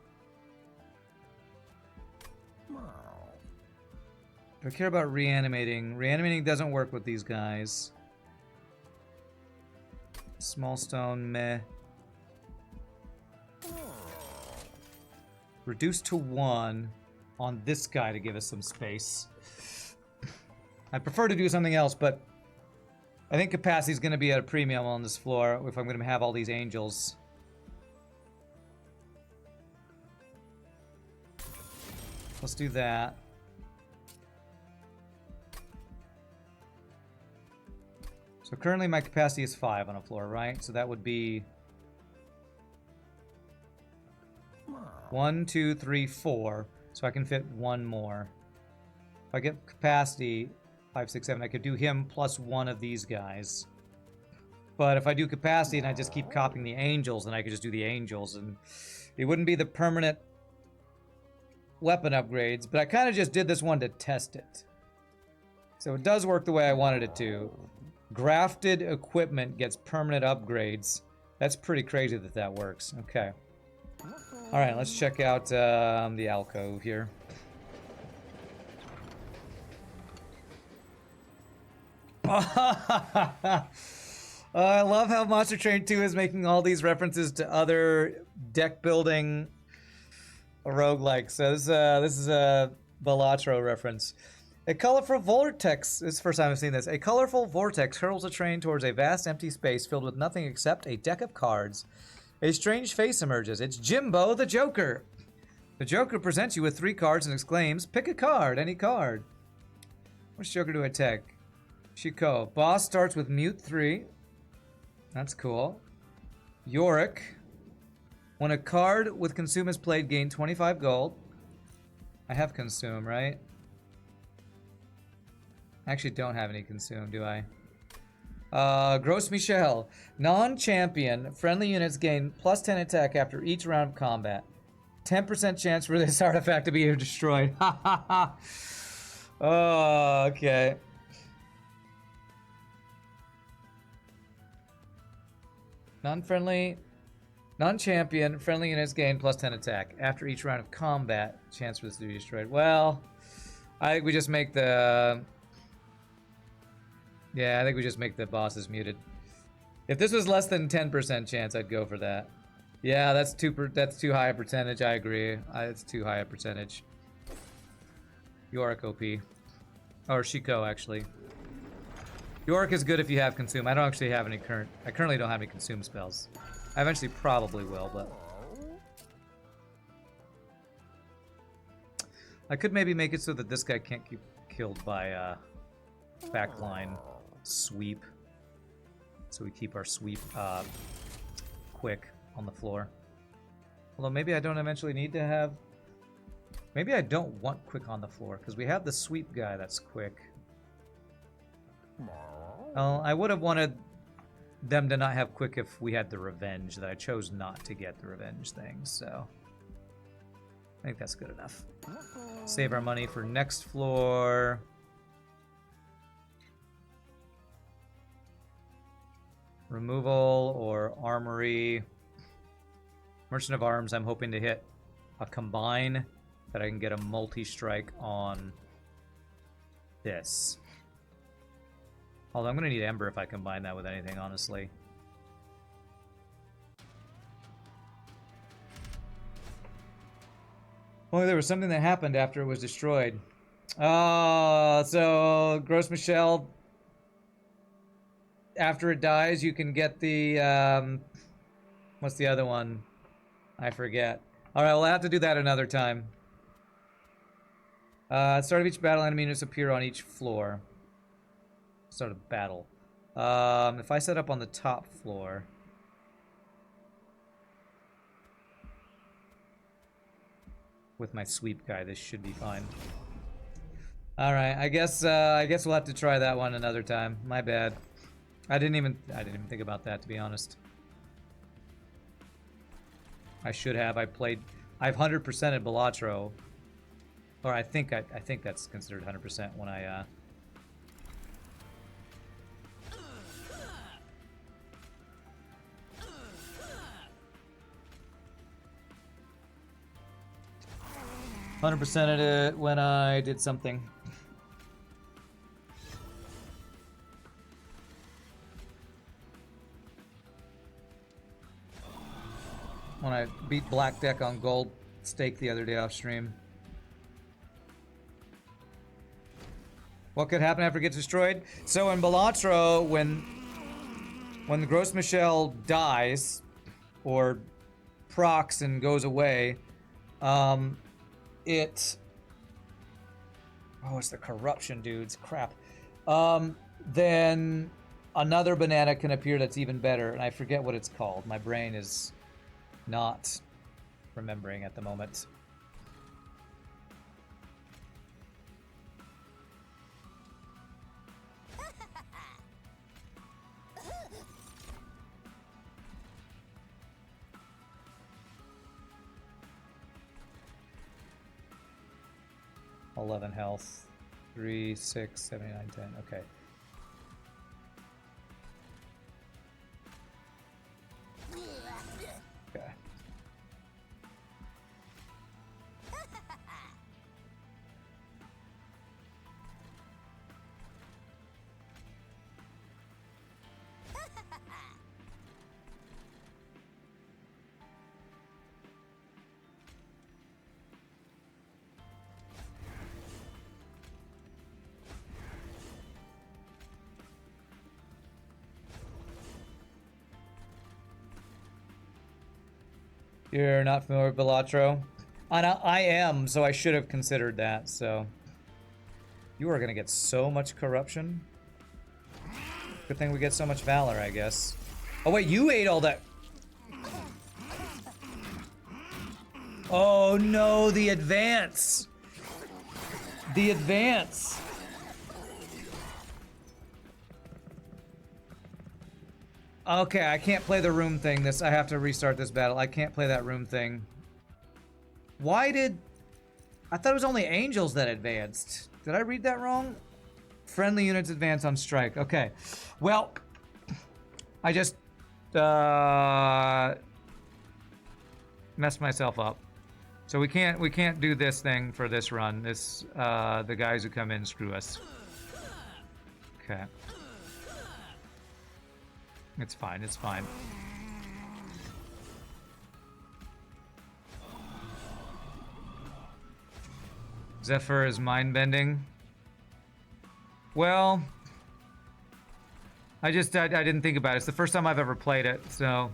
Do I care about reanimating? Reanimating doesn't work with these guys. Small stone, meh. Reduced to 1 on this guy to give us some space. I prefer to do something else, but I think capacity is going to be at a premium on this floor if I'm going to have all these angels. Let's do that. So currently my capacity is 5 on a floor, right? So that would be 1, 2, 3, 4. So I can fit 1 more. If I get capacity 5, 6, 7, I could do him plus 1 of these guys. But if I do capacity and I just keep copying the angels, then I could just do the angels, and it wouldn't be the permanent weapon upgrades. But I kind of just did this one to test it. So it does work the way I wanted it to. Grafted equipment gets permanent upgrades. That's pretty crazy that that works. Okay. Alright, let's check out the alcove here. I love how Monster Train 2 is making all these references to other deck building roguelikes. So this is a Balatro reference. A colorful vortex, this is the first time I've seen this. A colorful vortex hurls a train towards a vast empty space filled with nothing except a deck of cards. A strange face emerges. It's Jimbo the Joker. The Joker presents you with 3 cards and exclaims, pick a card, any card. Which Joker do I take? Chico. Boss starts with Mute 3. That's cool. Yorick. When a card with Consume is played, gain 25 gold. I have Consume, right? I actually don't have any consume, do I? Gross Michelle. Non-champion. Friendly units gain plus 10 attack after each round of combat. 10% chance for this artifact to be destroyed. Ha ha ha. Oh, okay. Non-friendly. Non-champion. Friendly units gain plus 10 attack. After each round of combat, chance for this to be destroyed. Well, I think we just make the... Yeah, I think we just make the bosses muted. If this was less than 10% chance, I'd go for that. Yeah, that's too high a percentage. I agree. It's too high a percentage. Yorick OP. Or Shiko, actually. Yorick is good if you have consume. I don't actually have any I currently don't have any consume spells. I eventually probably will, but... I could maybe make it so that this guy can't get killed by backline sweep. So we keep our sweep quick on the floor. Although maybe I don't eventually need to have... Maybe I don't want quick on the floor, because we have the sweep guy that's quick. I would have wanted them to not have quick if we had the revenge, that I chose not to get the revenge thing, so... I think that's good enough. Save our money for next floor. Removal or armory. Merchant of Arms, I'm hoping to hit a combine that I can get a multi-strike on this. Although I'm going to need Ember if I combine that with anything, honestly. Oh, there was something that happened after it was destroyed. So Gross Michelle, after it dies, you can get the, what's the other one? I forget. Alright, we'll have to do that another time. At the start of each battle, enemy units appear on each floor. Start of battle. If I set up on the top floor... with my sweep guy, this should be fine. Alright, I guess we'll have to try that one another time. My bad. I didn't even think about that, to be honest. I should have. I've 100%ed Balatro. Or I think that's considered 100% when I 100%ed it when I did something. When I beat Black Deck on Gold Stake the other day off stream. What could happen after it gets destroyed? So in Balatro, when the Gross Michelle dies, or procs and goes away, it's the corruption dudes, crap. Then another banana can appear that's even better, and I forget what it's called. My brain is not remembering at the moment. $11 health. 3, 6, 79, 10. Okay. Okay. You're not familiar with Balatro? I am, so I should have considered that, so... You are gonna get so much corruption. Good thing we get so much valor, I guess. Oh wait, you ate all that... Oh no, the advance! The advance! Okay, I can't play the room thing. I have to restart this battle. I can't play that room thing. Why did... I thought it was only angels that advanced. Did I read that wrong? Friendly units advance on strike. Okay. Well, I just messed myself up. So we can't do this thing for this run. The guys who come in screw us. Okay. It's fine, it's fine. Zephyr is mind-bending. Well, I didn't think about it. It's the first time I've ever played it, so...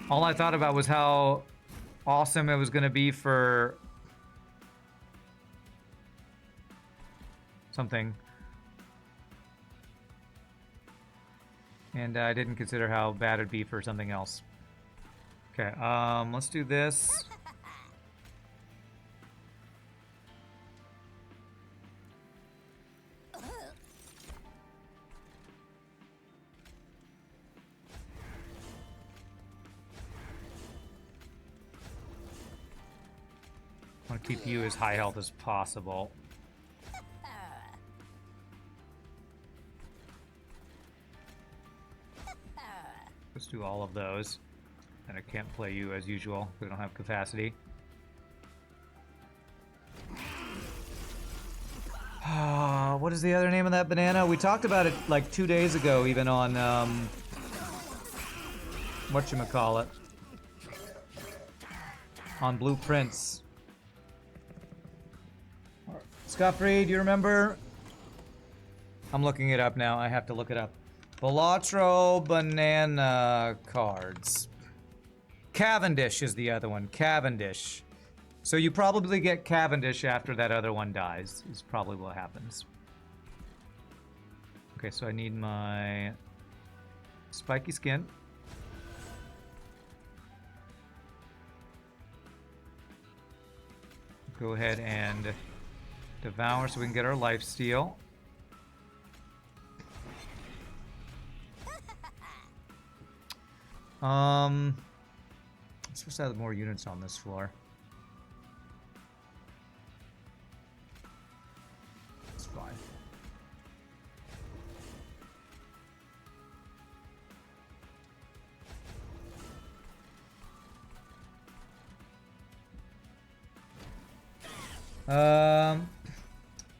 All I thought about was how awesome it was going to be for... something. And I didn't consider how bad it'd be for something else. Okay, let's do this. I want to keep you as high health as possible. Let's do all of those. And I can't play you as usual. We don't have capacity. What is the other name of that banana? We talked about it like 2 days ago, even on whatchamacallit. On Blueprints. Scuffrey, do you remember? I'm looking it up now. I have to look it up. Balatro banana cards. Cavendish is the other one. Cavendish. So you probably get Cavendish after that other one dies, is probably what happens. Okay, so I need my spiky skin. Go ahead and devour so we can get our lifesteal. I'm supposed to have more units on this floor. It's fine.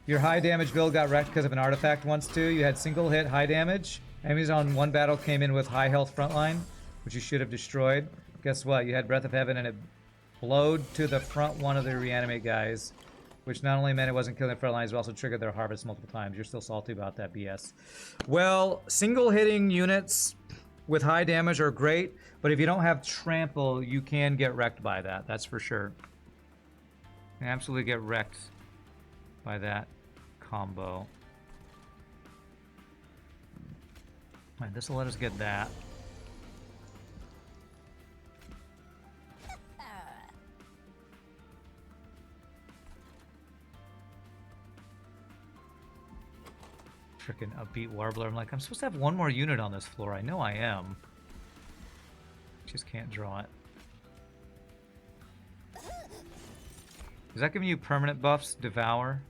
Your high damage build got wrecked because of an artifact once too. You had single hit high damage. Enemies on one battle came in with high health frontline, which you should have destroyed. Guess what? You had Breath of Heaven and it blowed to the front one of the reanimate guys, which not only meant it wasn't killing the front lines, but also triggered their harvest multiple times. You're still salty about that BS. Well, single hitting units with high damage are great, but if you don't have trample, you can get wrecked by that. That's for sure. You absolutely get wrecked by that combo. Alright, this will let us get that. Frickin' upbeat warbler. I'm like, I'm supposed to have one more unit on this floor. I know I am. Just can't draw it. Is that giving you permanent buffs? Devour?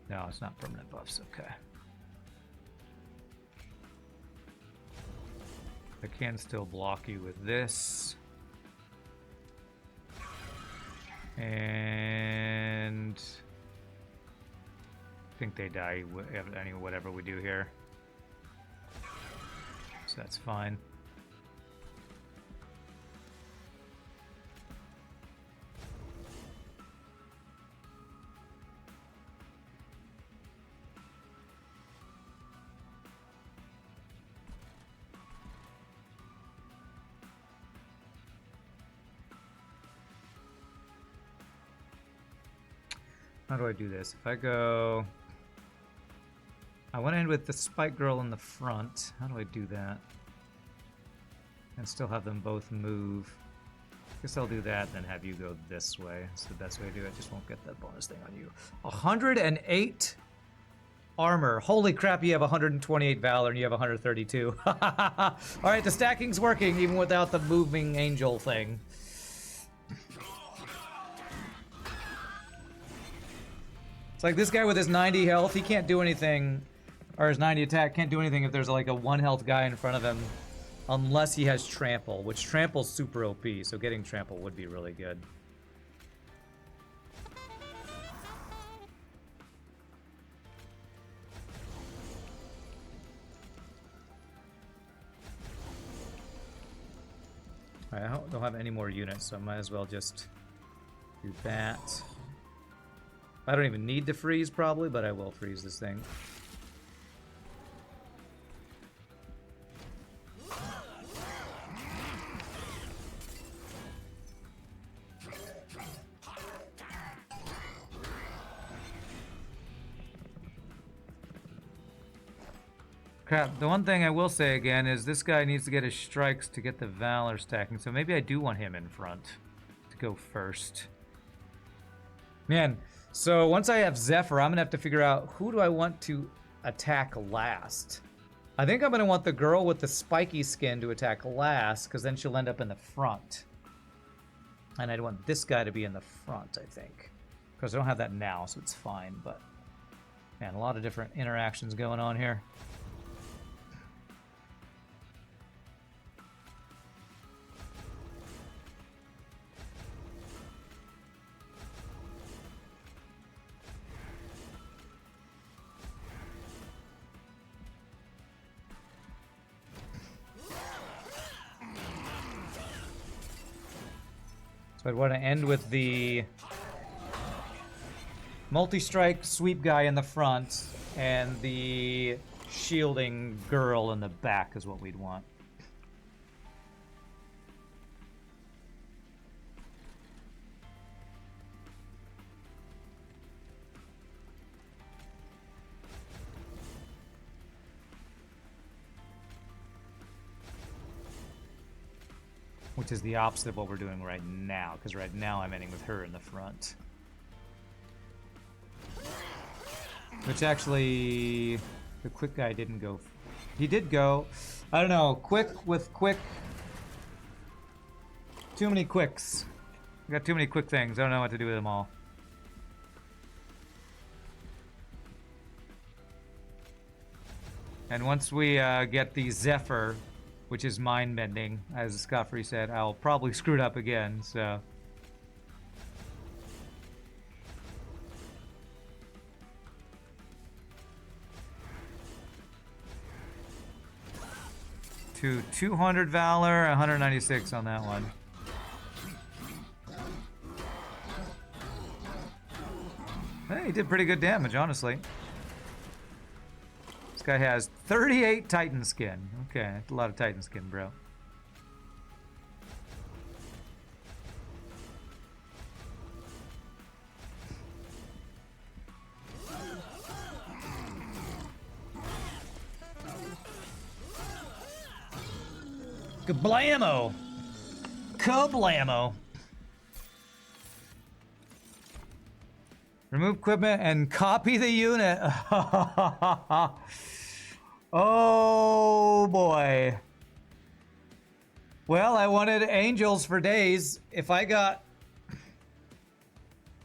No, it's not permanent buffs. Okay. I can still block you with this. And I think they die whatever we do here. So that's fine. How do I do this? If I go... I went in with the Spike Girl in the front. How do I do that? And still have them both move. I guess I'll do that, then have you go this way. It's the best way to do it. Just won't get that bonus thing on you. 108 armor. Holy crap, you have 128 valor and you have 132. Alright, the stacking's working even without the moving angel thing. It's like this guy with his 90 health, he can't do anything, or his 90 attack can't do anything if there's like a 1 health guy in front of him, unless he has trample, which trample's super OP, so getting trample would be really good. Alright, I don't have any more units, so I might as well just do that. I don't even need to freeze, probably, but I will freeze this thing. Crap, the one thing I will say again is this guy needs to get his strikes to get the Valor stacking, so maybe I do want him in front to go first. Man, so once I have Zephyr, I'm gonna have to figure out who do I want to attack last. I think I'm gonna want the girl with the spiky skin to attack last, because then she'll end up in the front. And I'd want this guy to be in the front, I think. Because I don't have that now, so it's fine, but... Man, a lot of different interactions going on here. So I'd want to end with the multi-strike sweep guy in the front and the shielding girl in the back is what we'd want. Which is the opposite of what we're doing right now, because right now I'm ending with her in the front. Which actually, the quick guy didn't go. He did go. I don't know, quick with quick. Too many quicks. I got too many quick things. I don't know what to do with them all. And once we get the Zephyr, which is mind bending, as Scoffrey said, I'll probably screw it up again, so. To 200 Valor, 196 on that one. Hey, he did pretty good damage, honestly. This guy has 38 Titan skin. Okay, that's a lot of Titan skin, bro. Kablamo! Kablamo! Remove equipment and copy the unit. Oh boy. Well, I wanted angels for days. If I got...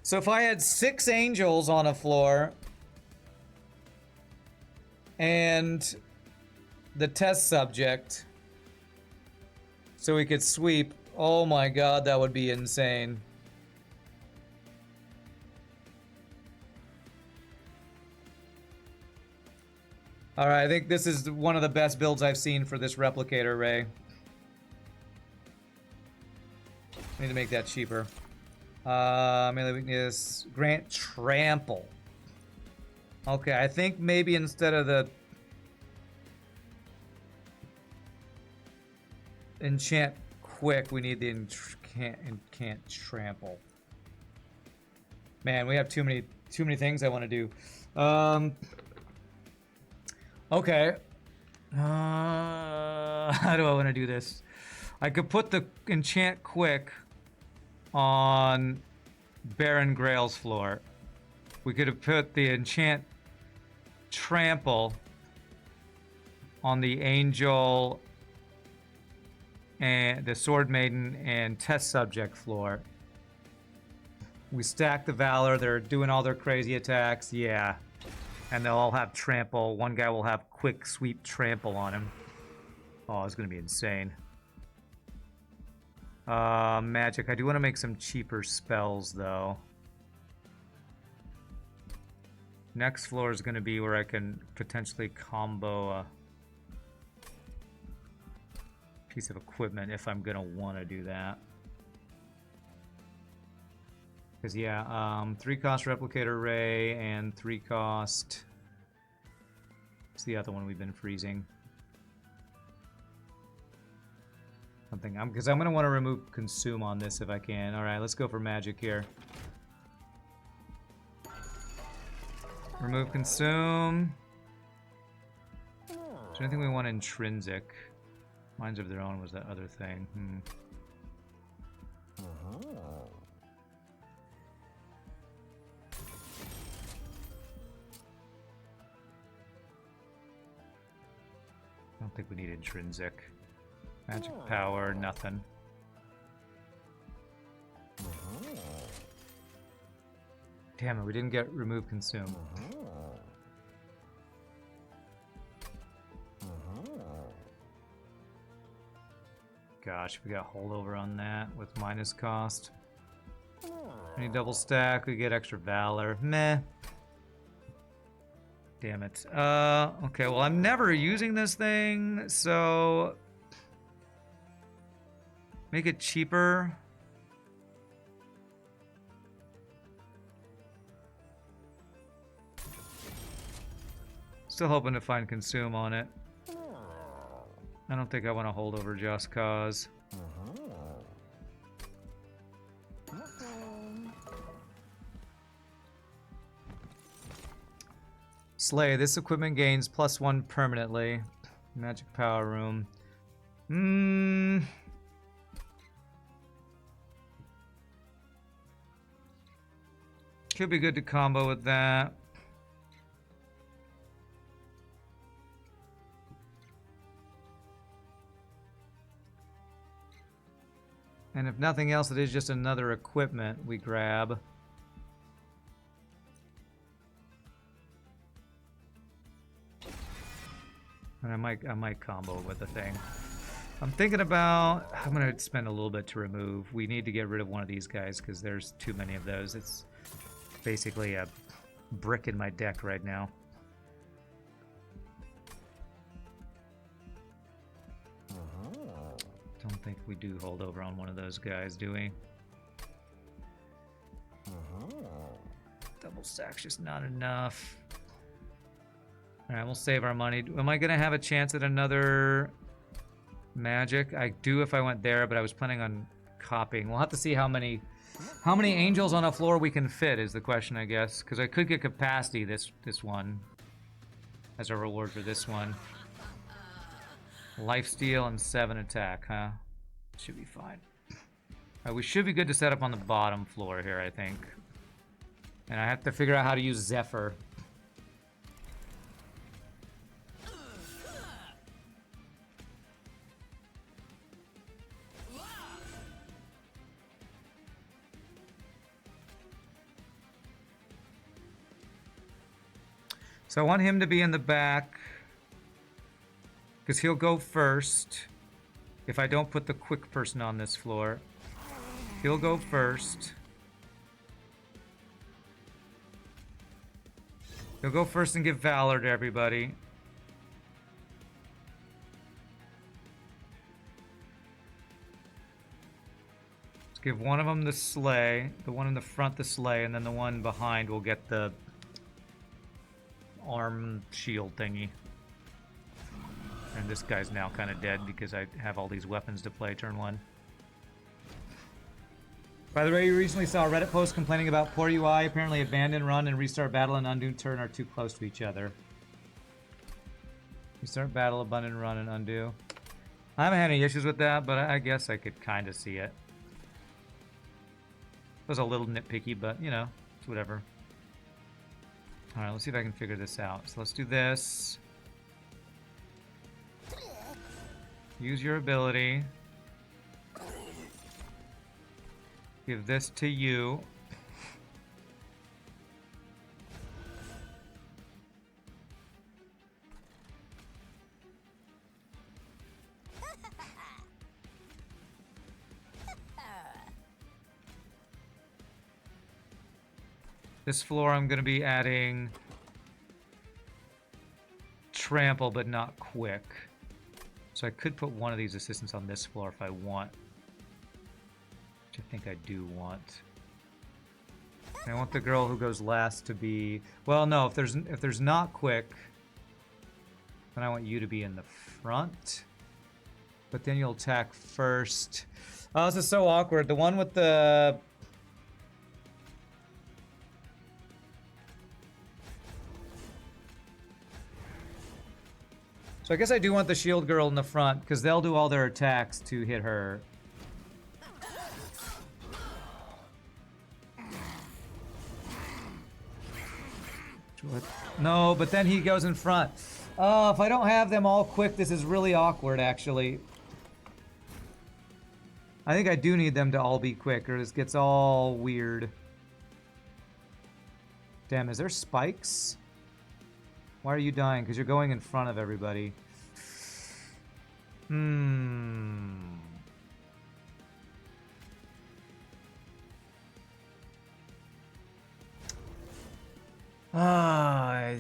So if I had 6 angels on a floor and the test subject so we could sweep, oh my god, that would be insane. Alright, I think this is one of the best builds I've seen for this replicator, Ray. I need to make that cheaper. Melee weakness, grant trample. Okay, I think maybe instead of the enchant quick, we need the enchant trample. Man, we have too many things I want to do. Okay. How do I want to do this? I could put the enchant quick on Baron Grael's floor. We could have put the enchant trample on the Angel and the Sword Maiden and Test Subject floor. We stack the Valor. They're doing all their crazy attacks. Yeah. And they'll all have trample. One guy will have quick sweep trample on him. Oh, it's going to be insane. Magic. I do want to make some cheaper spells, though. Next floor is going to be where I can potentially combo a piece of equipment if I'm going to want to do that. Because, yeah, 3-cost Replicator Ray and 3-cost... What's the other one we've been freezing? Something. Because I'm going to want to remove Consume on this if I can. Alright, let's go for magic here. Remove Consume. Is there anything we want intrinsic? Minds of Their Own was that other thing. I don't think we need intrinsic. Magic power, nothing. Damn it, we didn't get remove consume. Gosh, we got holdover on that with minus cost. Any double stack, we get extra valor. Meh. Damn it. Okay, well, I'm never using this thing, so... Make it cheaper. Still hoping to find consume on it. I don't think I want to hold over just cause. Slay. This equipment gains +1 permanently. Magic power room. Could be good to combo with that. And if nothing else, it is just another equipment we grab. And I might combo with the thing. I'm thinking about... I'm going to spend a little bit to remove. We need to get rid of one of these guys because there's too many of those. It's basically a brick in my deck right now. Don't think we do hold over on one of those guys, do we? Double stack's just not enough. Alright, we'll save our money. Am I going to have a chance at another magic? I do if I went there, but I was planning on copying. We'll have to see how many angels on a floor we can fit is the question, I guess. Because I could get capacity this one as a reward for this one. Lifesteal and 7 attack, huh? Should be fine. We should be good to set up on the bottom floor here, I think. And I have to figure out how to use Zephyr. So I want him to be in the back. Because he'll go first. If I don't put the quick person on this floor. He'll go first. He'll go first and give Valor to everybody. Let's give one of them the Slay. The one in the front the Slay. And then the one behind will get the arm shield thingy. And this guy's now kind of dead because I have all these weapons to play turn 1. By the way, you recently saw a Reddit post complaining about poor UI. Apparently abandon, run, and restart battle and undo turn are too close to each other. Restart battle, abandon, run, and undo. I haven't had any issues with that, but I guess I could kind of see it. It was a little nitpicky, but, you know, it's whatever. All right, let's see if I can figure this out. So let's do this. Use your ability. Give this to you. This floor I'm going to be adding trample, but not quick. So I could put one of these assistants on this floor if I want. Which I think I do want. I want the girl who goes last to be... Well, no, if there's not quick, then I want you to be in the front. But then you'll attack first. Oh, this is so awkward. The one with the... So I guess I do want the shield girl in the front, because they'll do all their attacks to hit her. No, but then he goes in front. Oh, if I don't have them all quick, this is really awkward, actually. I think I do need them to all be quick, or this gets all weird. Damn, is there spikes? Why are you dying? Because you're going in front of everybody.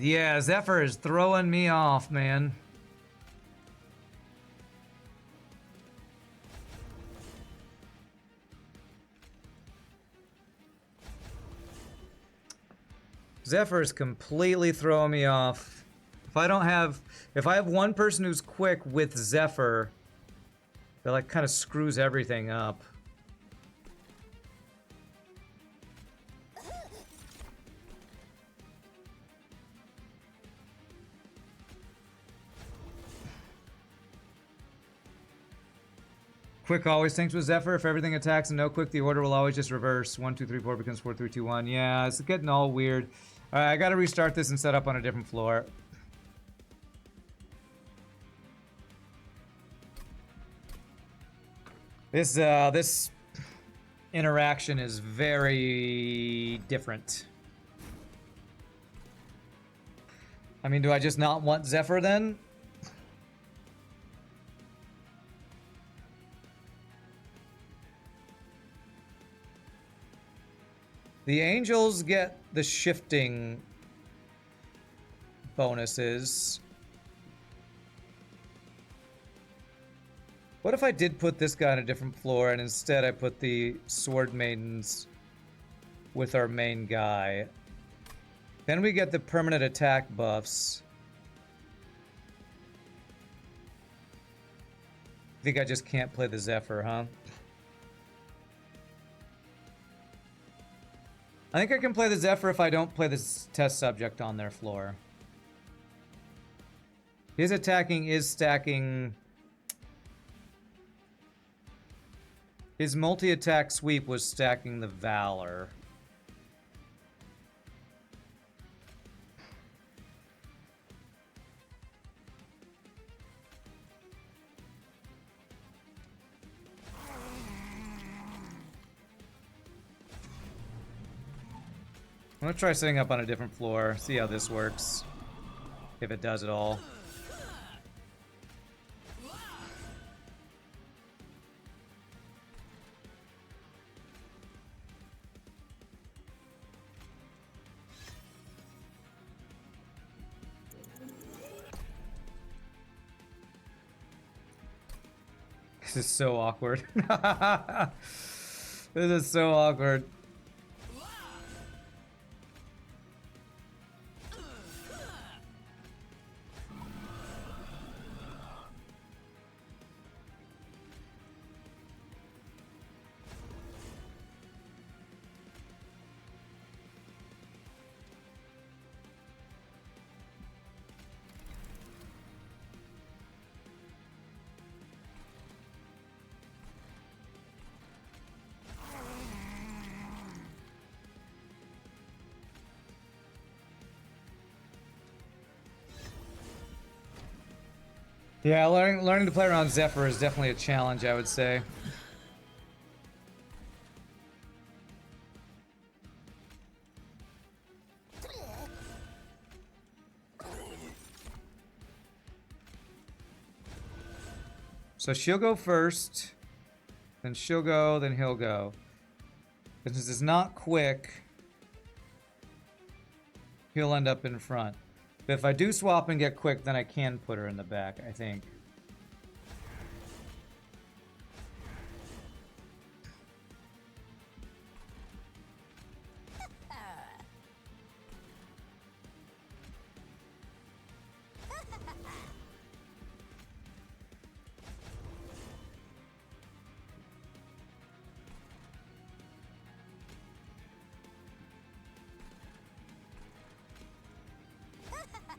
Yeah, Zephyr is throwing me off, man. Zephyr is completely throwing me off. If I have one person who's quick with Zephyr, that like kind of screws everything up. Quick always thinks with Zephyr. If everything attacks and no quick, the order will always just reverse. 1, 2, 3, 4 becomes 4, 3, 2, 1. Yeah, it's getting all weird. Alright, I gotta restart this and set up on a different floor. This interaction is very different. I mean, do I just not want Zephyr then? The angels get the shifting bonuses. What if I did put this guy on a different floor and instead I put the sword maidens with our main guy? Then we get the permanent attack buffs. I think I just can't play the Zephyr, huh? I think I can play the Zephyr if I don't play this test subject on their floor. His attacking is stacking... His multi-attack sweep was stacking the Valor. I'm gonna try setting up on a different floor, see how this works. If it does at all. This is so awkward. This is so awkward. Yeah, learning to play around Zephyr is definitely a challenge, I would say. So she'll go first, then she'll go, then he'll go. But since it's not quick, he'll end up in front. But if I do swap and get quick, then I can put her in the back, I think.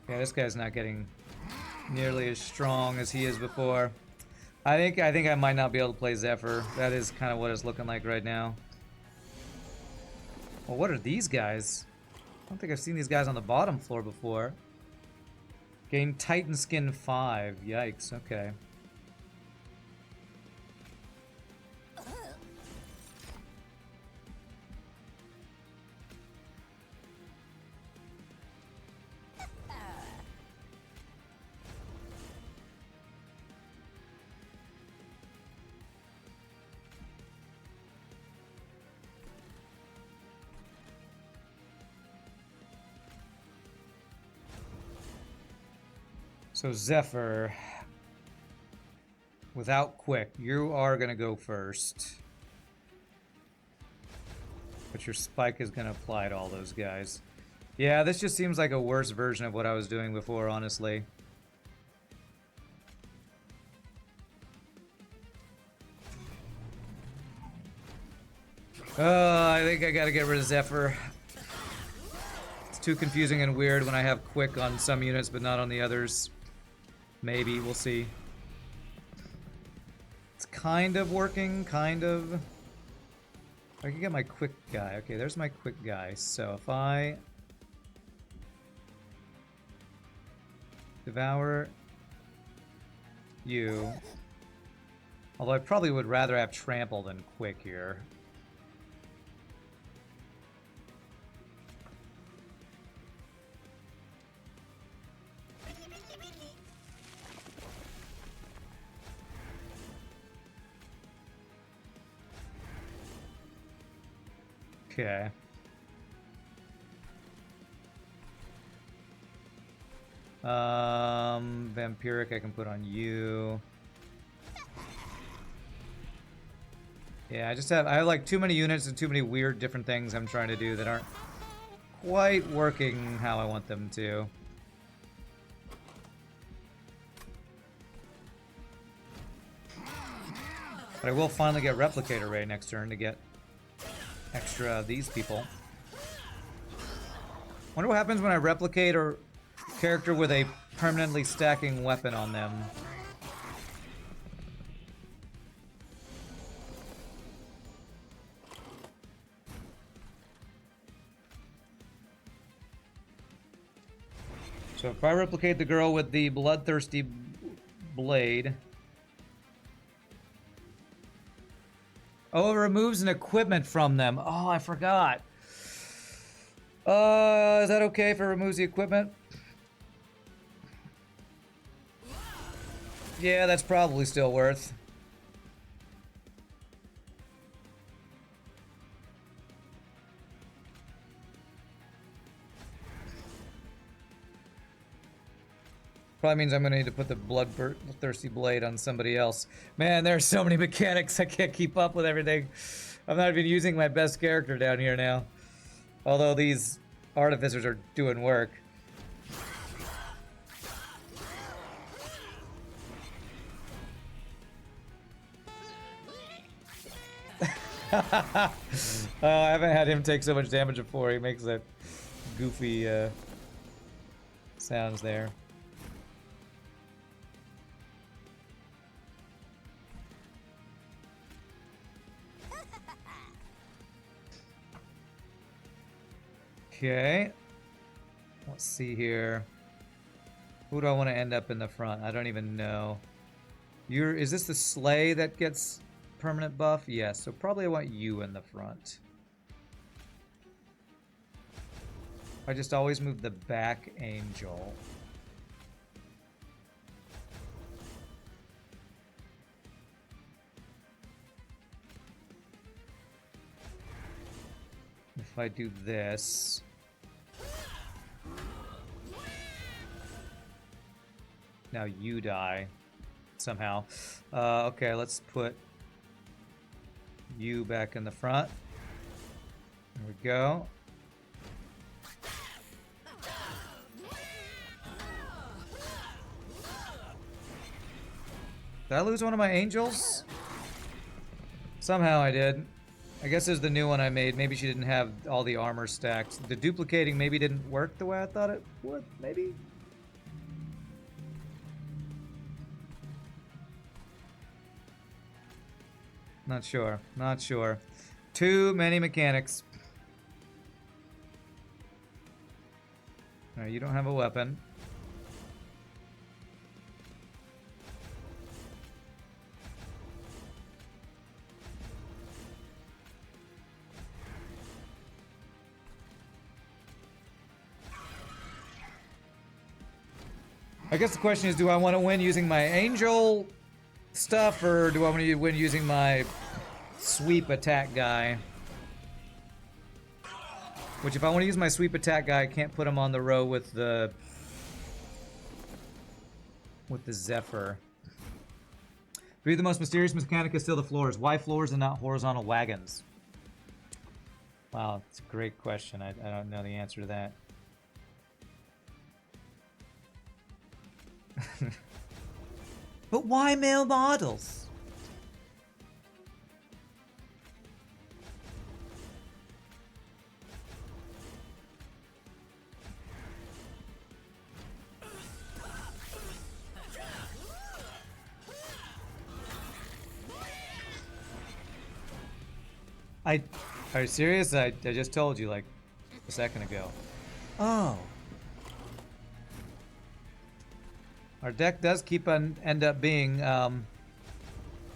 Yeah, this guy's not getting nearly as strong as he is before. I think I might not be able to play Zephyr. That is kind of what it's looking like right now. Well, what are these guys? I don't think I've seen these guys on the bottom floor before. Gain Titan Skin 5. Yikes, okay. So Zephyr, without quick, you are gonna go first. But your spike is gonna apply to all those guys. Yeah, this just seems like a worse version of what I was doing before, honestly. I think I gotta get rid of Zephyr. It's too confusing and weird when I have quick on some units but not on the others. Maybe, we'll see. It's kind of working, kind of. I can get my quick guy. Okay, there's my quick guy. So if I devour you, although I probably would rather have trample than quick here. Okay. Vampiric I can put on you. Yeah, I have like too many units and too many weird different things I'm trying to do that aren't quite working how I want them to. But I will finally get Replicator Ray next turn to get extra of these people. Wonder what happens when I replicate a character with a permanently stacking weapon on them. So if I replicate the girl with the bloodthirsty blade. Oh, it removes an equipment from them. Oh, I forgot. Is that okay if it removes the equipment? Yeah, that's probably still worth. Probably means I'm gonna need to put the bloodthirsty blade on somebody else. Man, there are so many mechanics, I can't keep up with everything. I'm not even using my best character down here now. Although these artificers are doing work. I haven't had him take so much damage before. He makes that goofy sounds there. Okay. Let's see here. Who do I want to end up in the front? I don't even know. Is this the sleigh that gets permanent buff? Yes, so probably I want you in the front. I just always move the back angel. If I do this... Now you die somehow. Okay, let's put you back in the front. There we go. Did I lose one of my angels? Somehow I did. I guess there's the new one I made. Maybe she didn't have all the armor stacked. The duplicating maybe didn't work the way I thought it would, maybe? Not sure. Not sure. Too many mechanics. Alright, you don't have a weapon. I guess the question is, do I want to win using my angel stuff, or do I want to win using my sweep attack guy? Which, if I want to use my sweep attack guy, I can't put him on the row with the Zephyr. For you, the most mysterious mechanic is still the floors. Why floors and not horizontal wagons? Wow, that's a great question. I don't know the answer to that. But why male models? Are you serious? I just told you like a second ago. Oh. Our deck does end up being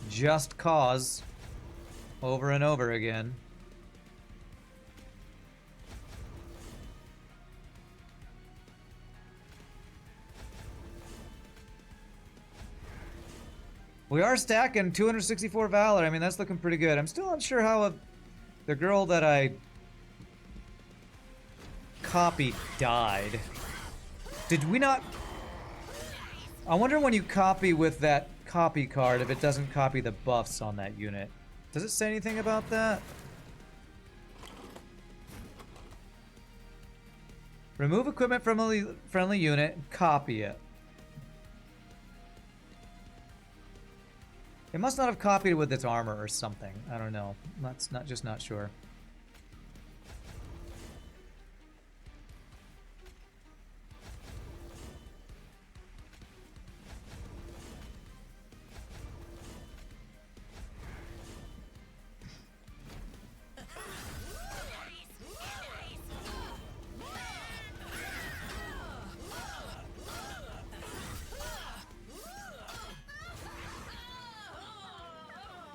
Just Cause over and over again. We are stacking 264 Valor. I mean, that's looking pretty good. I'm still unsure how the girl that I copied died. Did we not... I wonder when you copy with that copy card if it doesn't copy the buffs on that unit. Does it say anything about that? Remove equipment from a friendly unit and copy it. It must not have copied it with its armor or something. I don't know. That's not sure.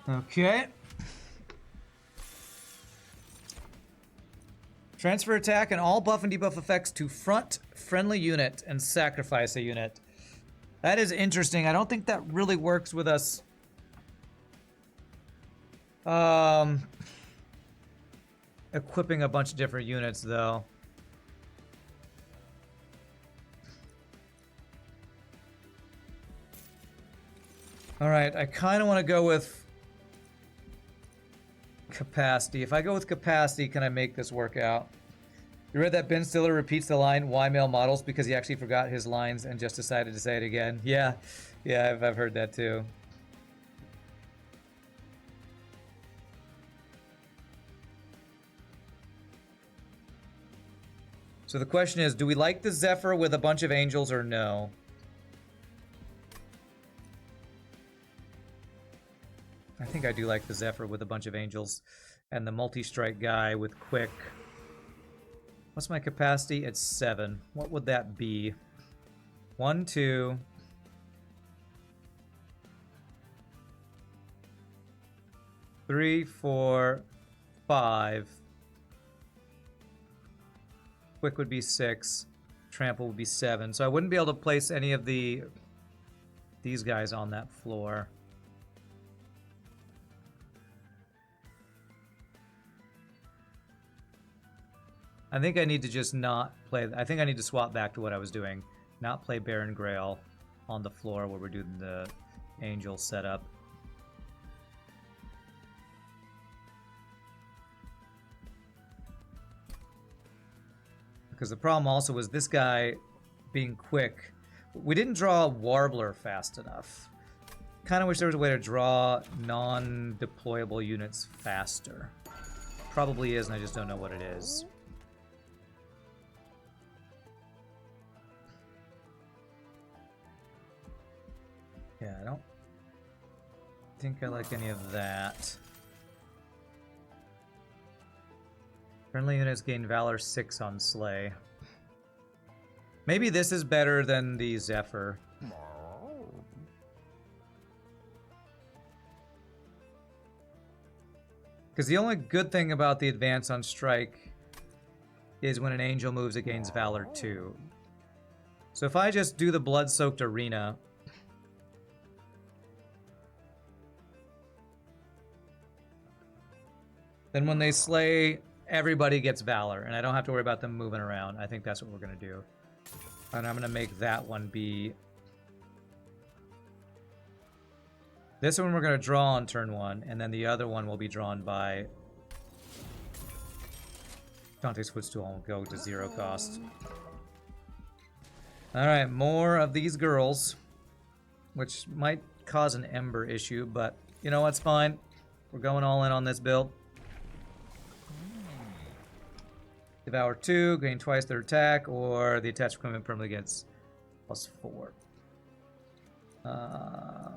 Okay. Transfer attack and all buff and debuff effects to front friendly unit and sacrifice a unit. That is interesting. I don't think that really works with us. Equipping a bunch of different units, though. Alright, I kind of want to go with capacity. If I go with capacity, can I make this work out? You read that Ben Stiller repeats the line, why male models? Because he actually forgot his lines and just decided to say it again. Yeah, I've heard that too. So the question is, do we like the Zephyr with a bunch of angels or no? I think I do like the Zephyr with a bunch of angels and the multi-strike guy with quick. What's my capacity? It's 7. What would that be 1, 2. 3, 4, 5. Quick would be 6. Trample would be 7. So I wouldn't be able to place any of these guys on that floor. I think I need to just not play. I think I need to swap back to what I was doing. Not play Baron Grael on the floor where we're doing the angel setup. Because the problem also was this guy being quick. We didn't draw a Warbler fast enough. Kind of wish there was a way to draw non-deployable units faster. Probably is, and I just don't know what it is. Yeah, I don't think I like any of that. Friendly units gain Valor 6 on Slay. Maybe this is better than the Zephyr. Because the only good thing about the advance on Strike is when an angel moves, it gains Valor 2. So if I just do the Blood-Soaked Arena... then when they slay, everybody gets Valor, and I don't have to worry about them moving around. I think that's what we're going to do. And I'm going to make that one be... This one we're going to draw on turn 1, and then the other one will be drawn by... Dante's Footstool will go to 0 cost. Alright, more of these girls, which might cause an Ember issue, but you know what's fine. We're going all in on this build. Devour 2, gain twice their attack, or the attached equipment permanently gets +4. I'm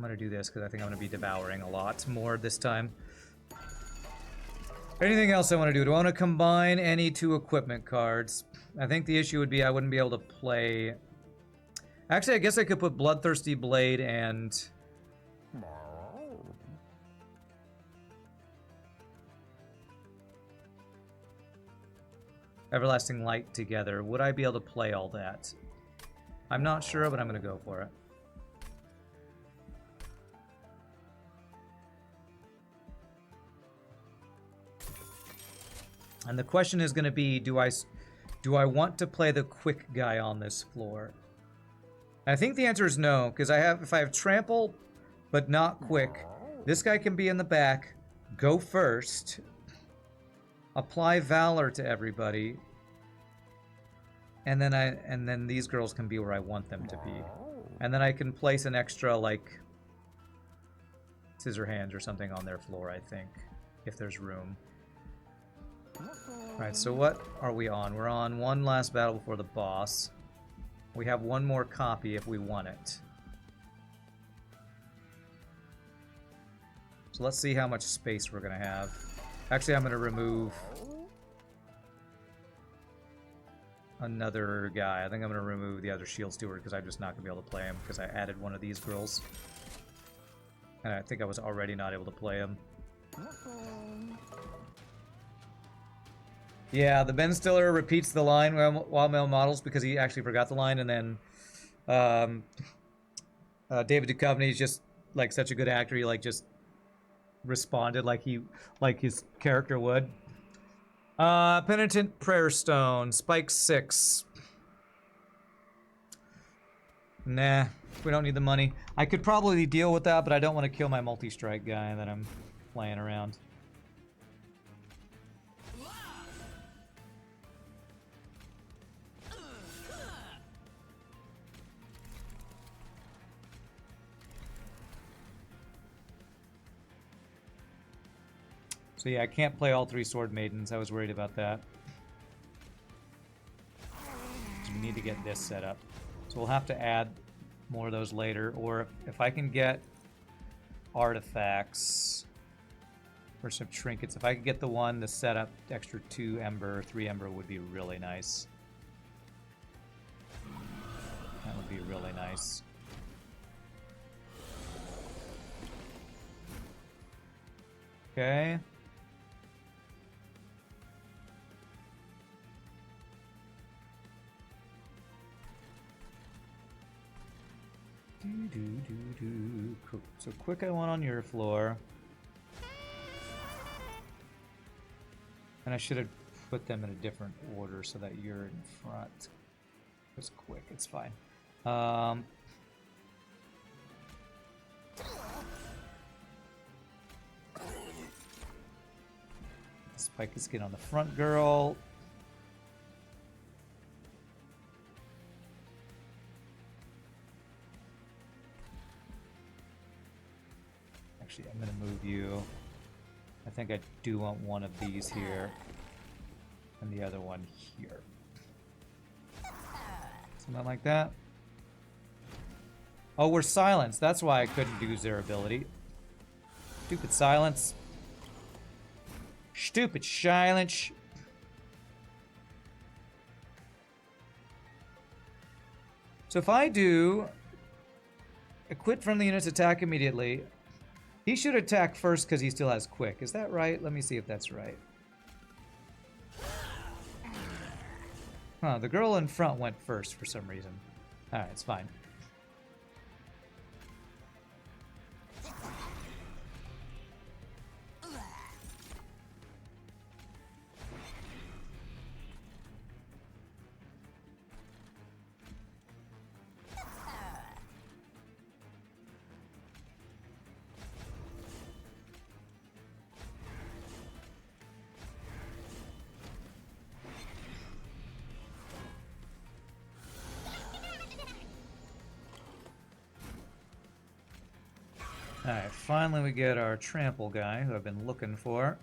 going to do this because I think I'm going to be devouring a lot more this time. Anything else I want to do? Do I want to combine any 2 equipment cards? I think the issue would be I wouldn't be able to play... Actually, I guess I could put Bloodthirsty Blade and... Everlasting Light together. Would I be able to play all that? I'm not sure, but I'm going to go for it. And the question is going to be, do I want to play the quick guy on this floor? I think the answer is no, because if I have trample, but not quick, this guy can be in the back, go first, apply Valor to everybody, and then these girls can be where I want them to be. And then I can place an extra, like, Scissor Hands or something on their floor, I think, if there's room. Alright, so what are we on? We're on one last battle before the boss. We have one more copy if we want it. So let's see how much space we're going to have. Actually, I'm going to remove another guy. I think I'm going to remove the other Shield Steward because I'm just not going to be able to play him because I added one of these girls. And I think I was already not able to play him. Yeah, the Ben Stiller repeats the line while Male models because he actually forgot the line, and then David Duchovny is just like such a good actor. He like just responded like his character would. Penitent Prayer Stone, Spike 6. Nah, we don't need the money. I could probably deal with that, but I don't want to kill my multi-strike guy that I'm playing around. So yeah, I can't play all 3 Sword Maidens. I was worried about that. So we need to get this set up. So we'll have to add more of those later. Or if I can get artifacts for some trinkets. If I could get the one to set up extra 2 Ember, 3 Ember would be really nice. That would be really nice. Okay. Cool. So quick I want on your floor. And I should have put them in a different order so that you're in front. It's quick, it's fine. Spike is getting on the front girl. Actually, I'm going to move you. I think I do want one of these here. And the other one here. Something like that. Oh, we're silenced. That's why I couldn't use their ability. Stupid silence. Stupid silence. So if I do quit from the unit's attack immediately, he should attack first because he still has quick. Is that right? Let me see if that's right. Huh, the girl in front went first for some reason. Alright, it's fine. Alright, finally we get our trample guy who I've been looking for.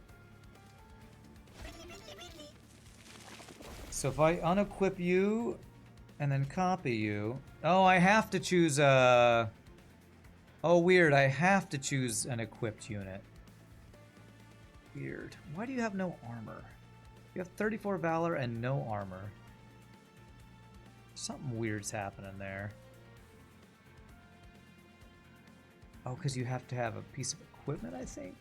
So if I unequip you and then copy you... Oh, I have to choose a... Oh, weird. I have to choose an equipped unit. Weird. Why do you have no armor? You have 34 Valor and no armor. Something weird's happening there. Oh, because you have to have a piece of equipment, I think?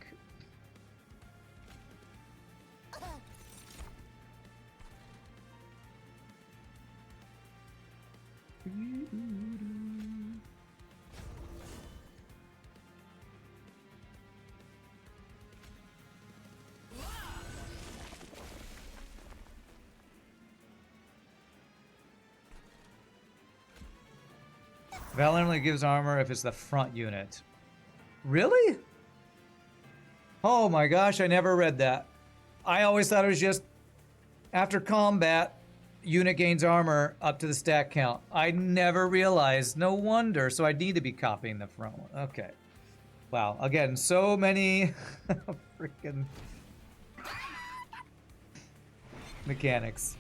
Valor only gives armor if it's the front unit. Really? Oh my gosh, I never read that. I always thought it was just after combat, unit gains armor up to the stat count. I never realized. No wonder. So I need to be copying the front one. Okay. Wow. Again, so many freaking mechanics.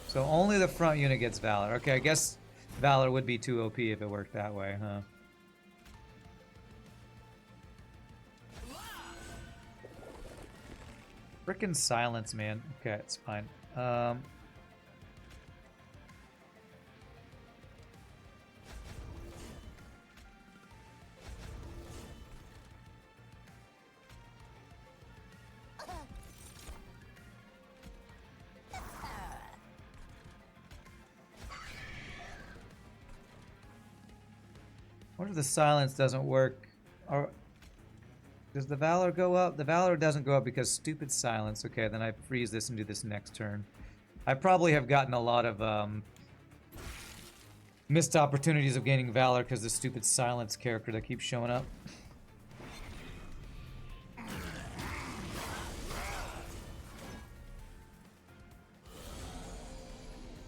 So only the front unit gets Valor. Okay, I guess Valor would be too OP if it worked that way, huh? Frickin' silence, man. Okay, it's fine. What if the silence doesn't work? Or does the Valor go up? The Valor doesn't go up because stupid silence. Okay, then I freeze this and do this next turn. I probably have gotten a lot of missed opportunities of gaining Valor because the stupid silence character that keeps showing up.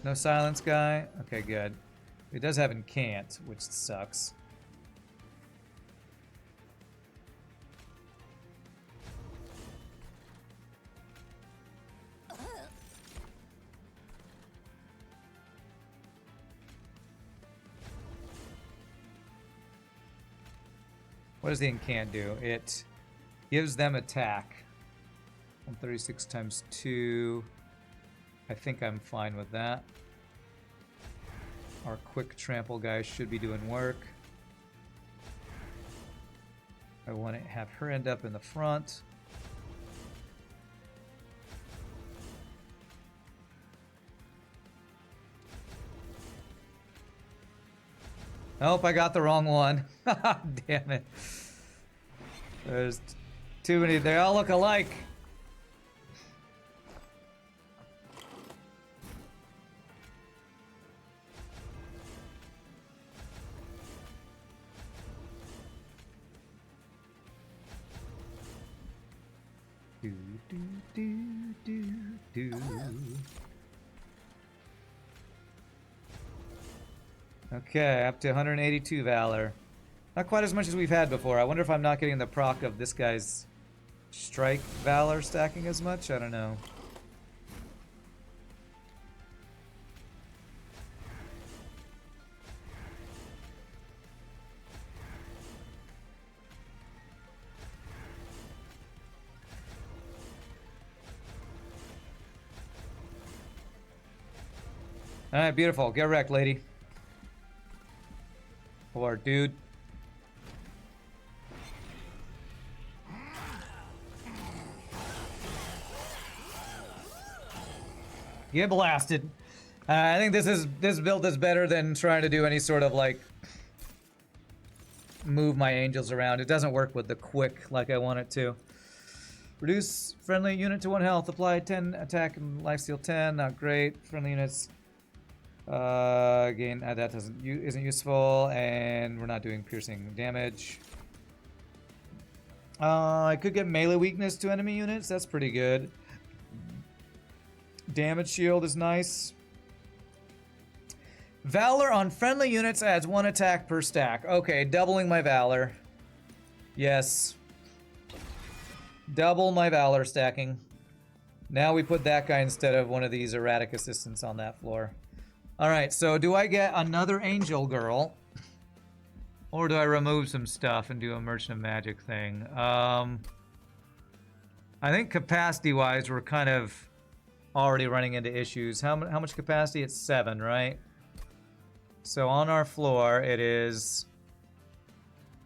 No silence guy? Okay, good. It does have incant, which sucks. What does the incant do? It gives them attack. 136 times 2. I think I'm fine with that. Our quick trample guys should be doing work. I want to have her end up in the front. Nope, I got the wrong one. Damn it. There's too many. They all look alike. Do, do, do, do, do. Okay, up to 182 Valor. Not quite as much as we've had before. I wonder if I'm not getting the proc of this guy's strike Valor stacking as much? I don't know. Alright, beautiful. Get wrecked, lady. Or dude. Get blasted. I think this build is better than trying to do any sort of like move my angels around. It doesn't work with the quick like I want it to. Reduce friendly unit to 1 health. Apply 10 attack and lifesteal 10. Not great. Friendly units. Again, that isn't useful, and we're not doing piercing damage. I could get melee weakness to enemy units. That's pretty good. Damage shield is nice. Valor on friendly units adds 1 attack per stack. Okay, doubling my Valor. Yes. Double my Valor stacking. Now we put that guy instead of one of these erratic assistants on that floor. Alright, so do I get another angel girl? Or do I remove some stuff and do a Merchant of Magic thing? I think capacity-wise, we're kind of already running into issues. How much capacity? It's 7, right? So on our floor, it is...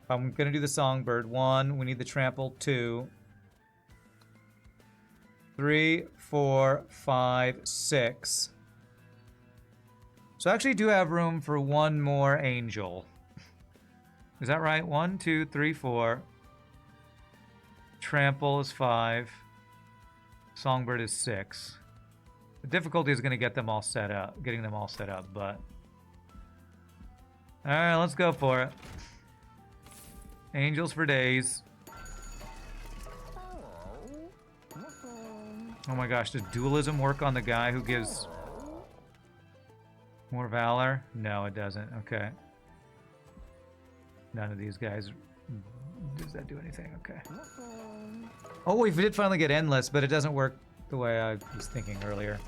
I'm going to do the Songbird. 1, we need the Trample. 2, 3, 4, 5, 6. So I actually do have room for 1 more angel. Is that right? 1, 2, 3, 4. Trample is 5. Songbird is 6. The difficulty is going to get them all set up, getting them all set up, but... Alright, let's go for it. Angels for days. Oh my gosh, does dualism work on the guy who gives... more Valor? No, it doesn't. Okay. None of these guys... Does that do anything? Okay. Oh, we did finally get Endless, but it doesn't work the way I was thinking earlier.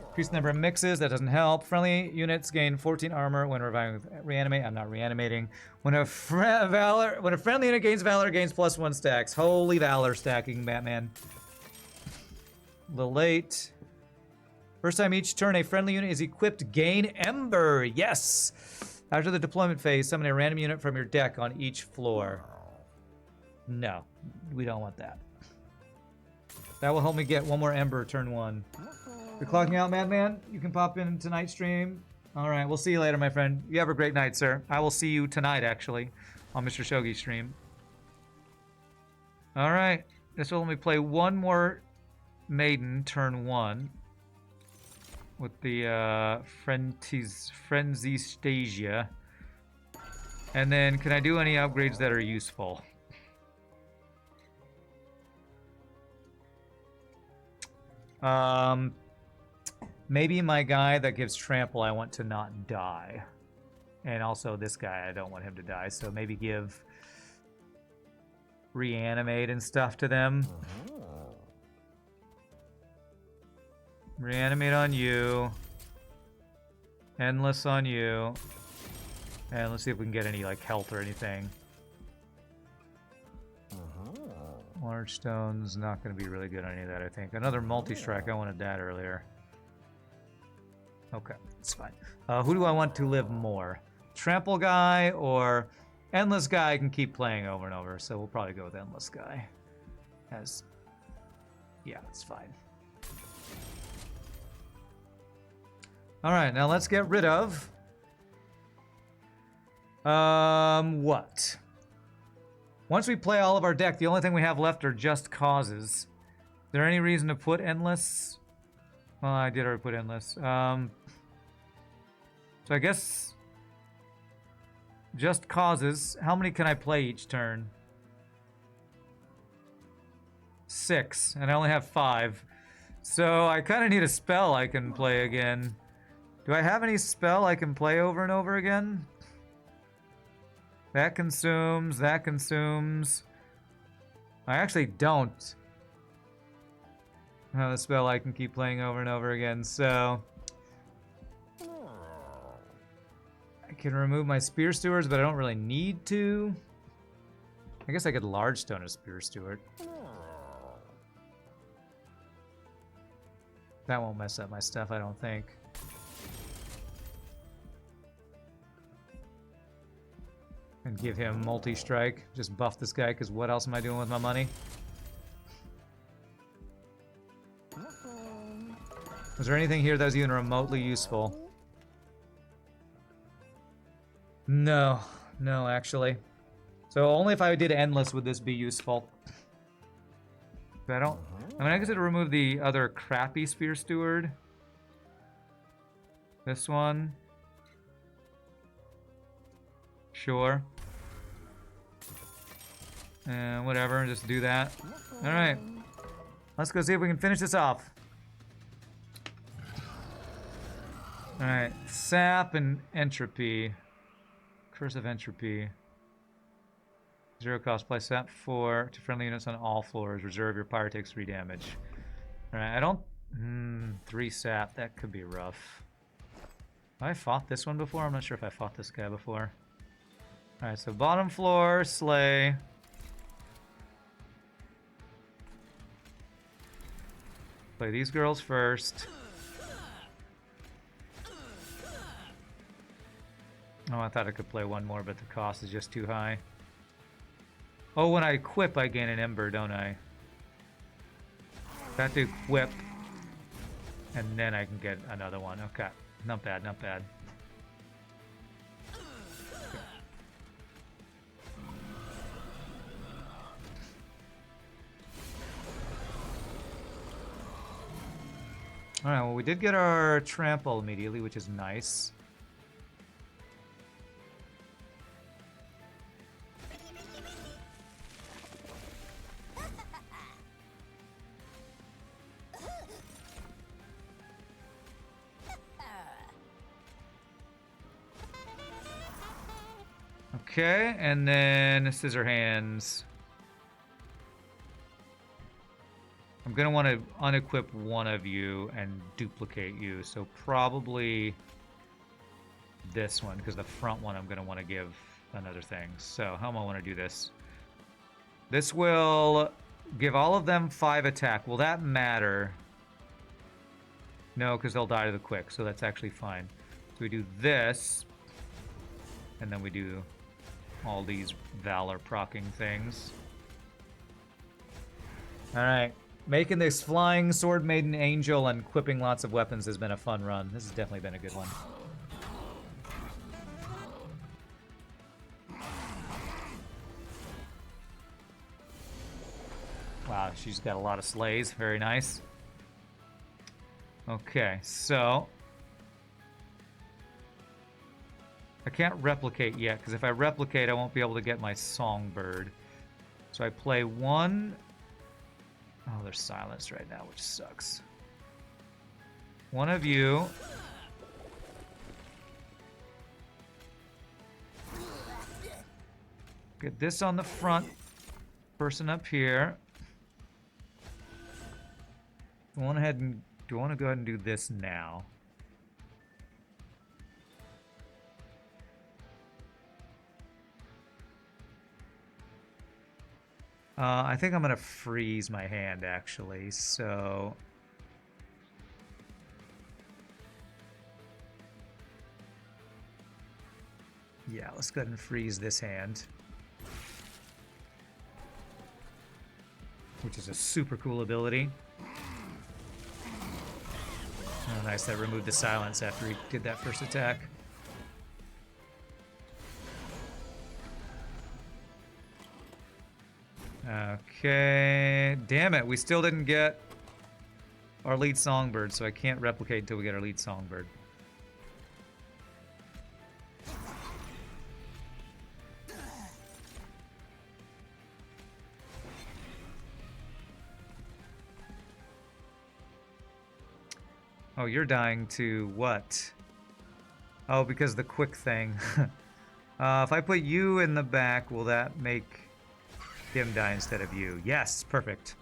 Increase the number of mixes, that doesn't help. Friendly units gain 14 armor when reviving with reanimate. I'm not reanimating. When a friendly unit gains Valor, gains +1 stacks. Holy Valor stacking, Batman. A little late. First time each turn a friendly unit is equipped, gain Ember. Yes! After the deployment phase, summon a random unit from your deck on each floor. No, we don't want that. That will help me get 1 more Ember turn 1. You're clocking out, Madman? You can pop in tonight's stream. All right, we'll see you later, my friend. You have a great night, sir. I will see you tonight, actually, on Mr. Shogi's stream. All right, this will let me play 1 more Maiden turn 1. With the Frenzy Stasia. And then, can I do any upgrades that are useful? Maybe my guy that gives trample, I want to not die. And also this guy, I don't want him to die. So maybe give reanimate and stuff to them. Reanimate on you. Endless on you. And let's see if we can get any like health or anything. Large stone's not going to be really good on any of that, I think. Another multi-strike. I wanted that earlier. Okay, it's fine. Who do I want to live more? Trample guy or Endless guy I can keep playing over and over, so we'll probably go with Endless guy. Yeah, it's fine. Alright, now let's get rid of... what? Once we play all of our deck, the only thing we have left are just causes. Is there any reason to put Endless? Well, I did already put Endless. So I guess... just causes. How many can I play each turn? 6, and I only have 5. So I kind of need a spell I can play again. Do I have any spell I can play over and over again? That consumes, that consumes. I actually don't have a spell I can keep playing over and over again, so... I can remove my Spear Stewards, but I don't really need to. I guess I could Large Stone a Spear Steward. That won't mess up my stuff, I don't think. And give him multi-strike. Just buff this guy, because what else am I doing with my money? Was there anything here that was even remotely useful? No. No, actually. So only if I did Endless would this be useful. But I mean, I guess it'd remove the other crappy Spear Steward. This one. Sure. Whatever, just do that. Alright. Let's go see if we can finish this off. Alright. Sap and Entropy. Curse of Entropy. 0 cost. Play Sap 4 to friendly units on all floors. Reserve your Pyre takes 3 damage. Alright, I don't... 3 Sap. That could be rough. Have I fought this one before? I'm not sure if I fought this guy before. Alright, so bottom floor, Slay. Play these girls first. Oh, I thought I could play one more, but the cost is just too high. Oh, when I equip, I gain an Ember, don't I? I have to equip, and then I can get another one. Okay, not bad, not bad. Alright, well, we did get our trample immediately, which is nice. Okay, and then Scissor Hands. I'm going to want to unequip one of you and duplicate you, so probably this one, because the front one I'm going to want to give another thing. So how am I want to do this? This will give all of them 5 attack. Will that matter? No, because they'll die to the quick, so that's actually fine. So we do this, and then we do all these Valor procking things. Alright. Making this Flying Sword Maiden Angel and equipping lots of weapons has been a fun run. This has definitely been a good one. Wow, she's got a lot of slays. Very nice. Okay, so... I can't replicate yet, because if I replicate, I won't be able to get my Songbird. So I play one... Oh, they're silenced right now, which sucks. One of you... Get this on the front. Person up here. Do I want to go ahead and do this now? I think I'm gonna freeze my hand actually, so yeah, let's go ahead and freeze this hand. Which is a super cool ability. Oh, nice, that removed the silence after he did that first attack. Okay, damn it, we still didn't get our lead songbird, so I can't replicate until we get our lead songbird. Oh, you're dying to what? Oh, because the quick thing. If I put you in the back, will that make him die instead of you? Yes, perfect.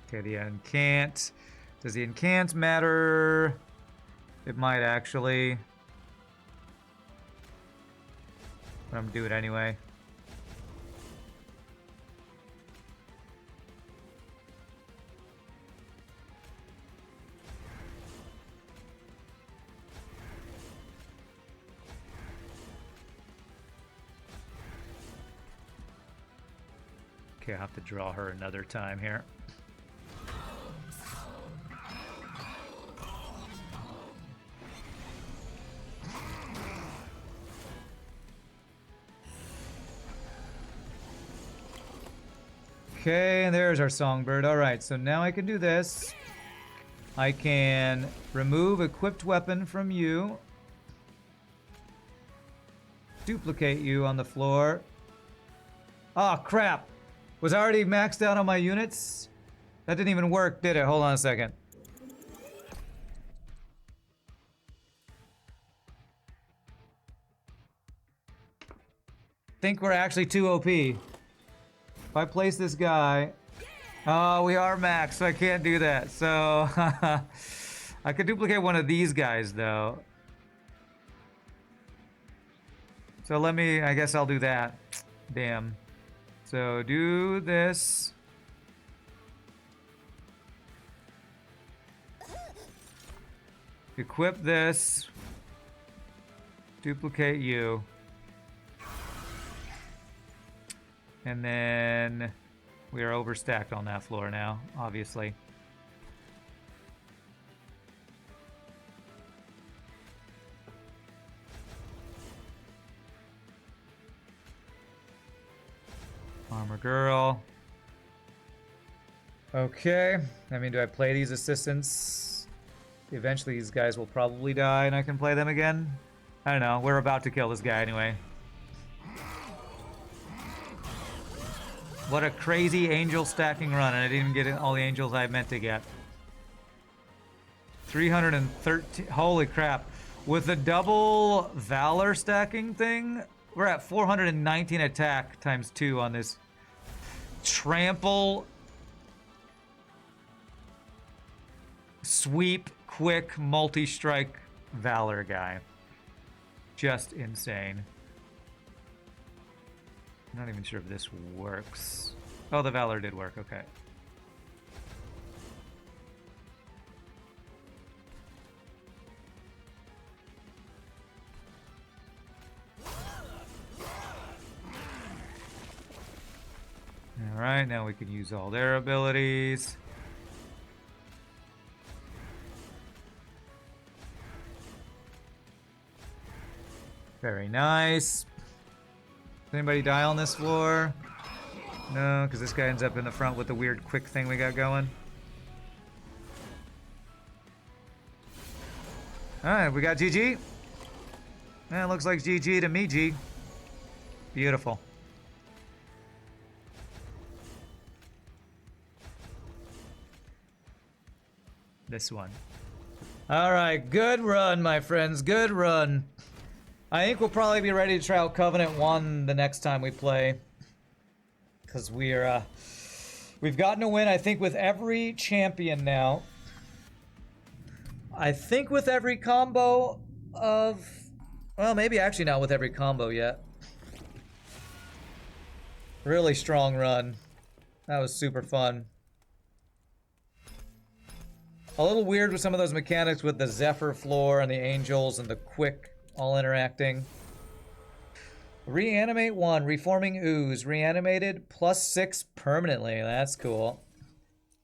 Okay, the incant. Does the incant matter? It might actually. But I'm gonna do it anyway. Okay, I'll have to draw her another time here. Okay, and there's our songbird. Alright, so now I can do this. I can remove equipped weapon from you. Duplicate you on the floor. Ah, crap! Was I already maxed out on my units? That didn't even work, did it? Hold on a second. Think we're actually too OP. If I place this guy... Oh, we are maxed, so I can't do that. So... I could duplicate one of these guys, though. So let me... I guess I'll do that. Damn. So do this. Equip this. Duplicate you. And then we are overstacked on that floor now, obviously. Armor girl. Okay. I mean, do I play these assistants? Eventually these guys will probably die and I can play them again. I don't know. We're about to kill this guy anyway. What a crazy angel stacking run, and I didn't even get all the angels I meant to get. 313. Holy crap. With the double Valor stacking thing, we're at 419 attack times 2 on this trample, sweep, quick, multi-strike Valor guy. Just insane. I'm not even sure if this works. Oh, the Valor did work, okay. Alright, now we can use all their abilities. Very nice. Does anybody die on this floor? No, because this guy ends up in the front with the weird quick thing we got going. Alright, we got GG. Yeah, it looks like GG to me, G. Beautiful. This one. Alright, good run, my friends. Good run. I think we'll probably be ready to try out Covenant 1 the next time we play. Because we've gotten a win, I think, with every champion now. I think with every combo, of... Well, maybe actually not with every combo yet. Really strong run. That was super fun. A little weird with some of those mechanics with the Zephyr floor and the angels and the quick all interacting. Reanimate 1, reforming ooze. Reanimated +6 permanently. That's cool.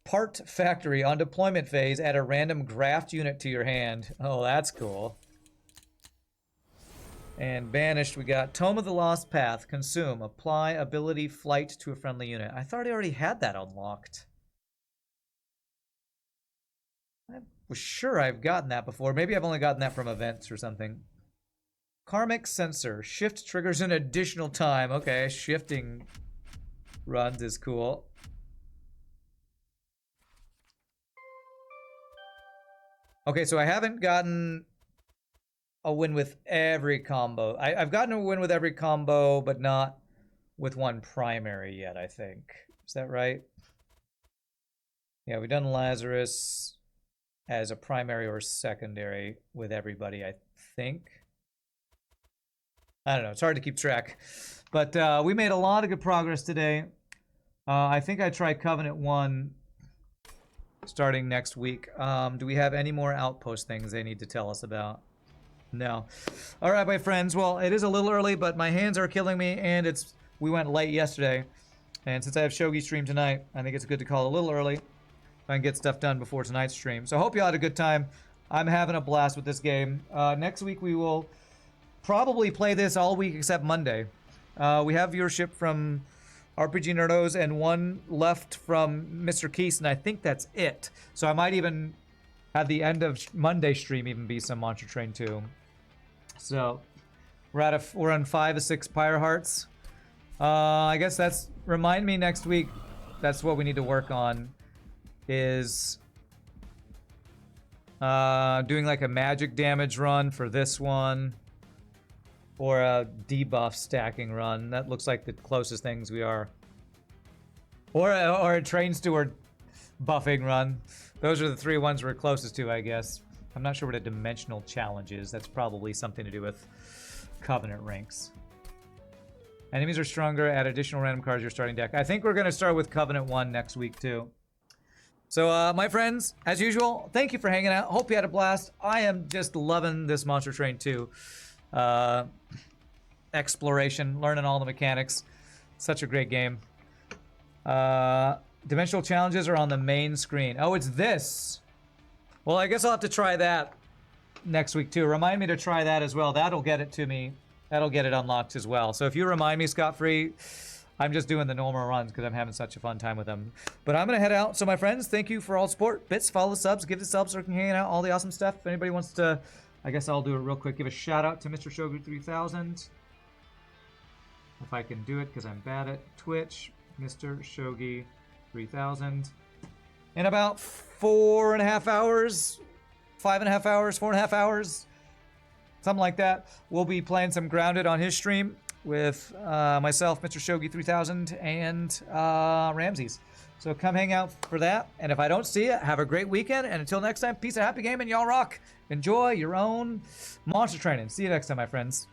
Part factory on deployment phase, add a random graft unit to your hand. Oh, that's cool. And banished, we got Tome of the Lost Path. Consume. Apply ability flight to a friendly unit. I thought I already had that unlocked. I was sure I've gotten that before. Maybe I've only gotten that from events or something. Karmic Sensor. Shift triggers an additional time. Okay, shifting runs is cool. Okay, so I haven't gotten a win with every combo. I've gotten a win with every combo, but not with one primary yet, I think. Is that right? Yeah, we've done Lazarus as a primary or secondary with everybody, I think. I don't know. It's hard to keep track. But we made a lot of good progress today. I think I try Covenant 1 starting next week. Do we have any more outpost things they need to tell us about? No. All right, my friends. Well, it is a little early, but my hands are killing me, and we went late yesterday. And since I have Shogi stream tonight, I think it's good to call a little early. I can get stuff done before tonight's stream. So I hope you all had a good time. I'm having a blast with this game. Next week we will probably play this all week except Monday. We have viewership from RPG Nerdos and one left from Mr. Keese, and I think that's it. So I might even have the end of Monday stream even be some Monster Train 2. So we're on 5 of 6 Pyre Hearts. I guess remind me next week. That's what we need to work on. Is doing like a magic damage run for this one, or a debuff stacking run. That looks like the closest things we are. Or a train steward buffing run. Those are the 3 ones we're closest to, I guess. I'm not sure what a dimensional challenge is. That's probably something to do with Covenant ranks. Enemies are stronger. Add additional random cards to your starting deck. I think we're going to start with Covenant 1 next week, too. So, my friends, as usual, thank you for hanging out. Hope you had a blast. I am just loving this Monster Train 2 exploration, learning all the mechanics. Such a great game. Dimensional challenges are on the main screen. Oh, it's this. Well, I guess I'll have to try that next week, too. Remind me to try that as well. That'll get it to me. That'll get it unlocked as well. So if you remind me, Scott-Free, I'm just doing the normal runs because I'm having such a fun time with them. But I'm going to head out. So my friends, thank you for all support. Bits, follow the subs, give the subs so we can hang out, all the awesome stuff. If anybody wants to, I guess I'll do it real quick. Give a shout out to Mr. Shogu 3000. If I can do it because I'm bad at Twitch. Mr. Shogi 3000. In about 4.5 hours, 5.5 hours, 4.5 hours, something like that, we'll be playing some Grounded on his stream with myself, Mr. Shogi 3000, and Ramses. So come hang out for that. And if I don't see you, have a great weekend. And until next time, peace and happy gaming. Y'all rock. Enjoy your own monster training. See you next time, my friends.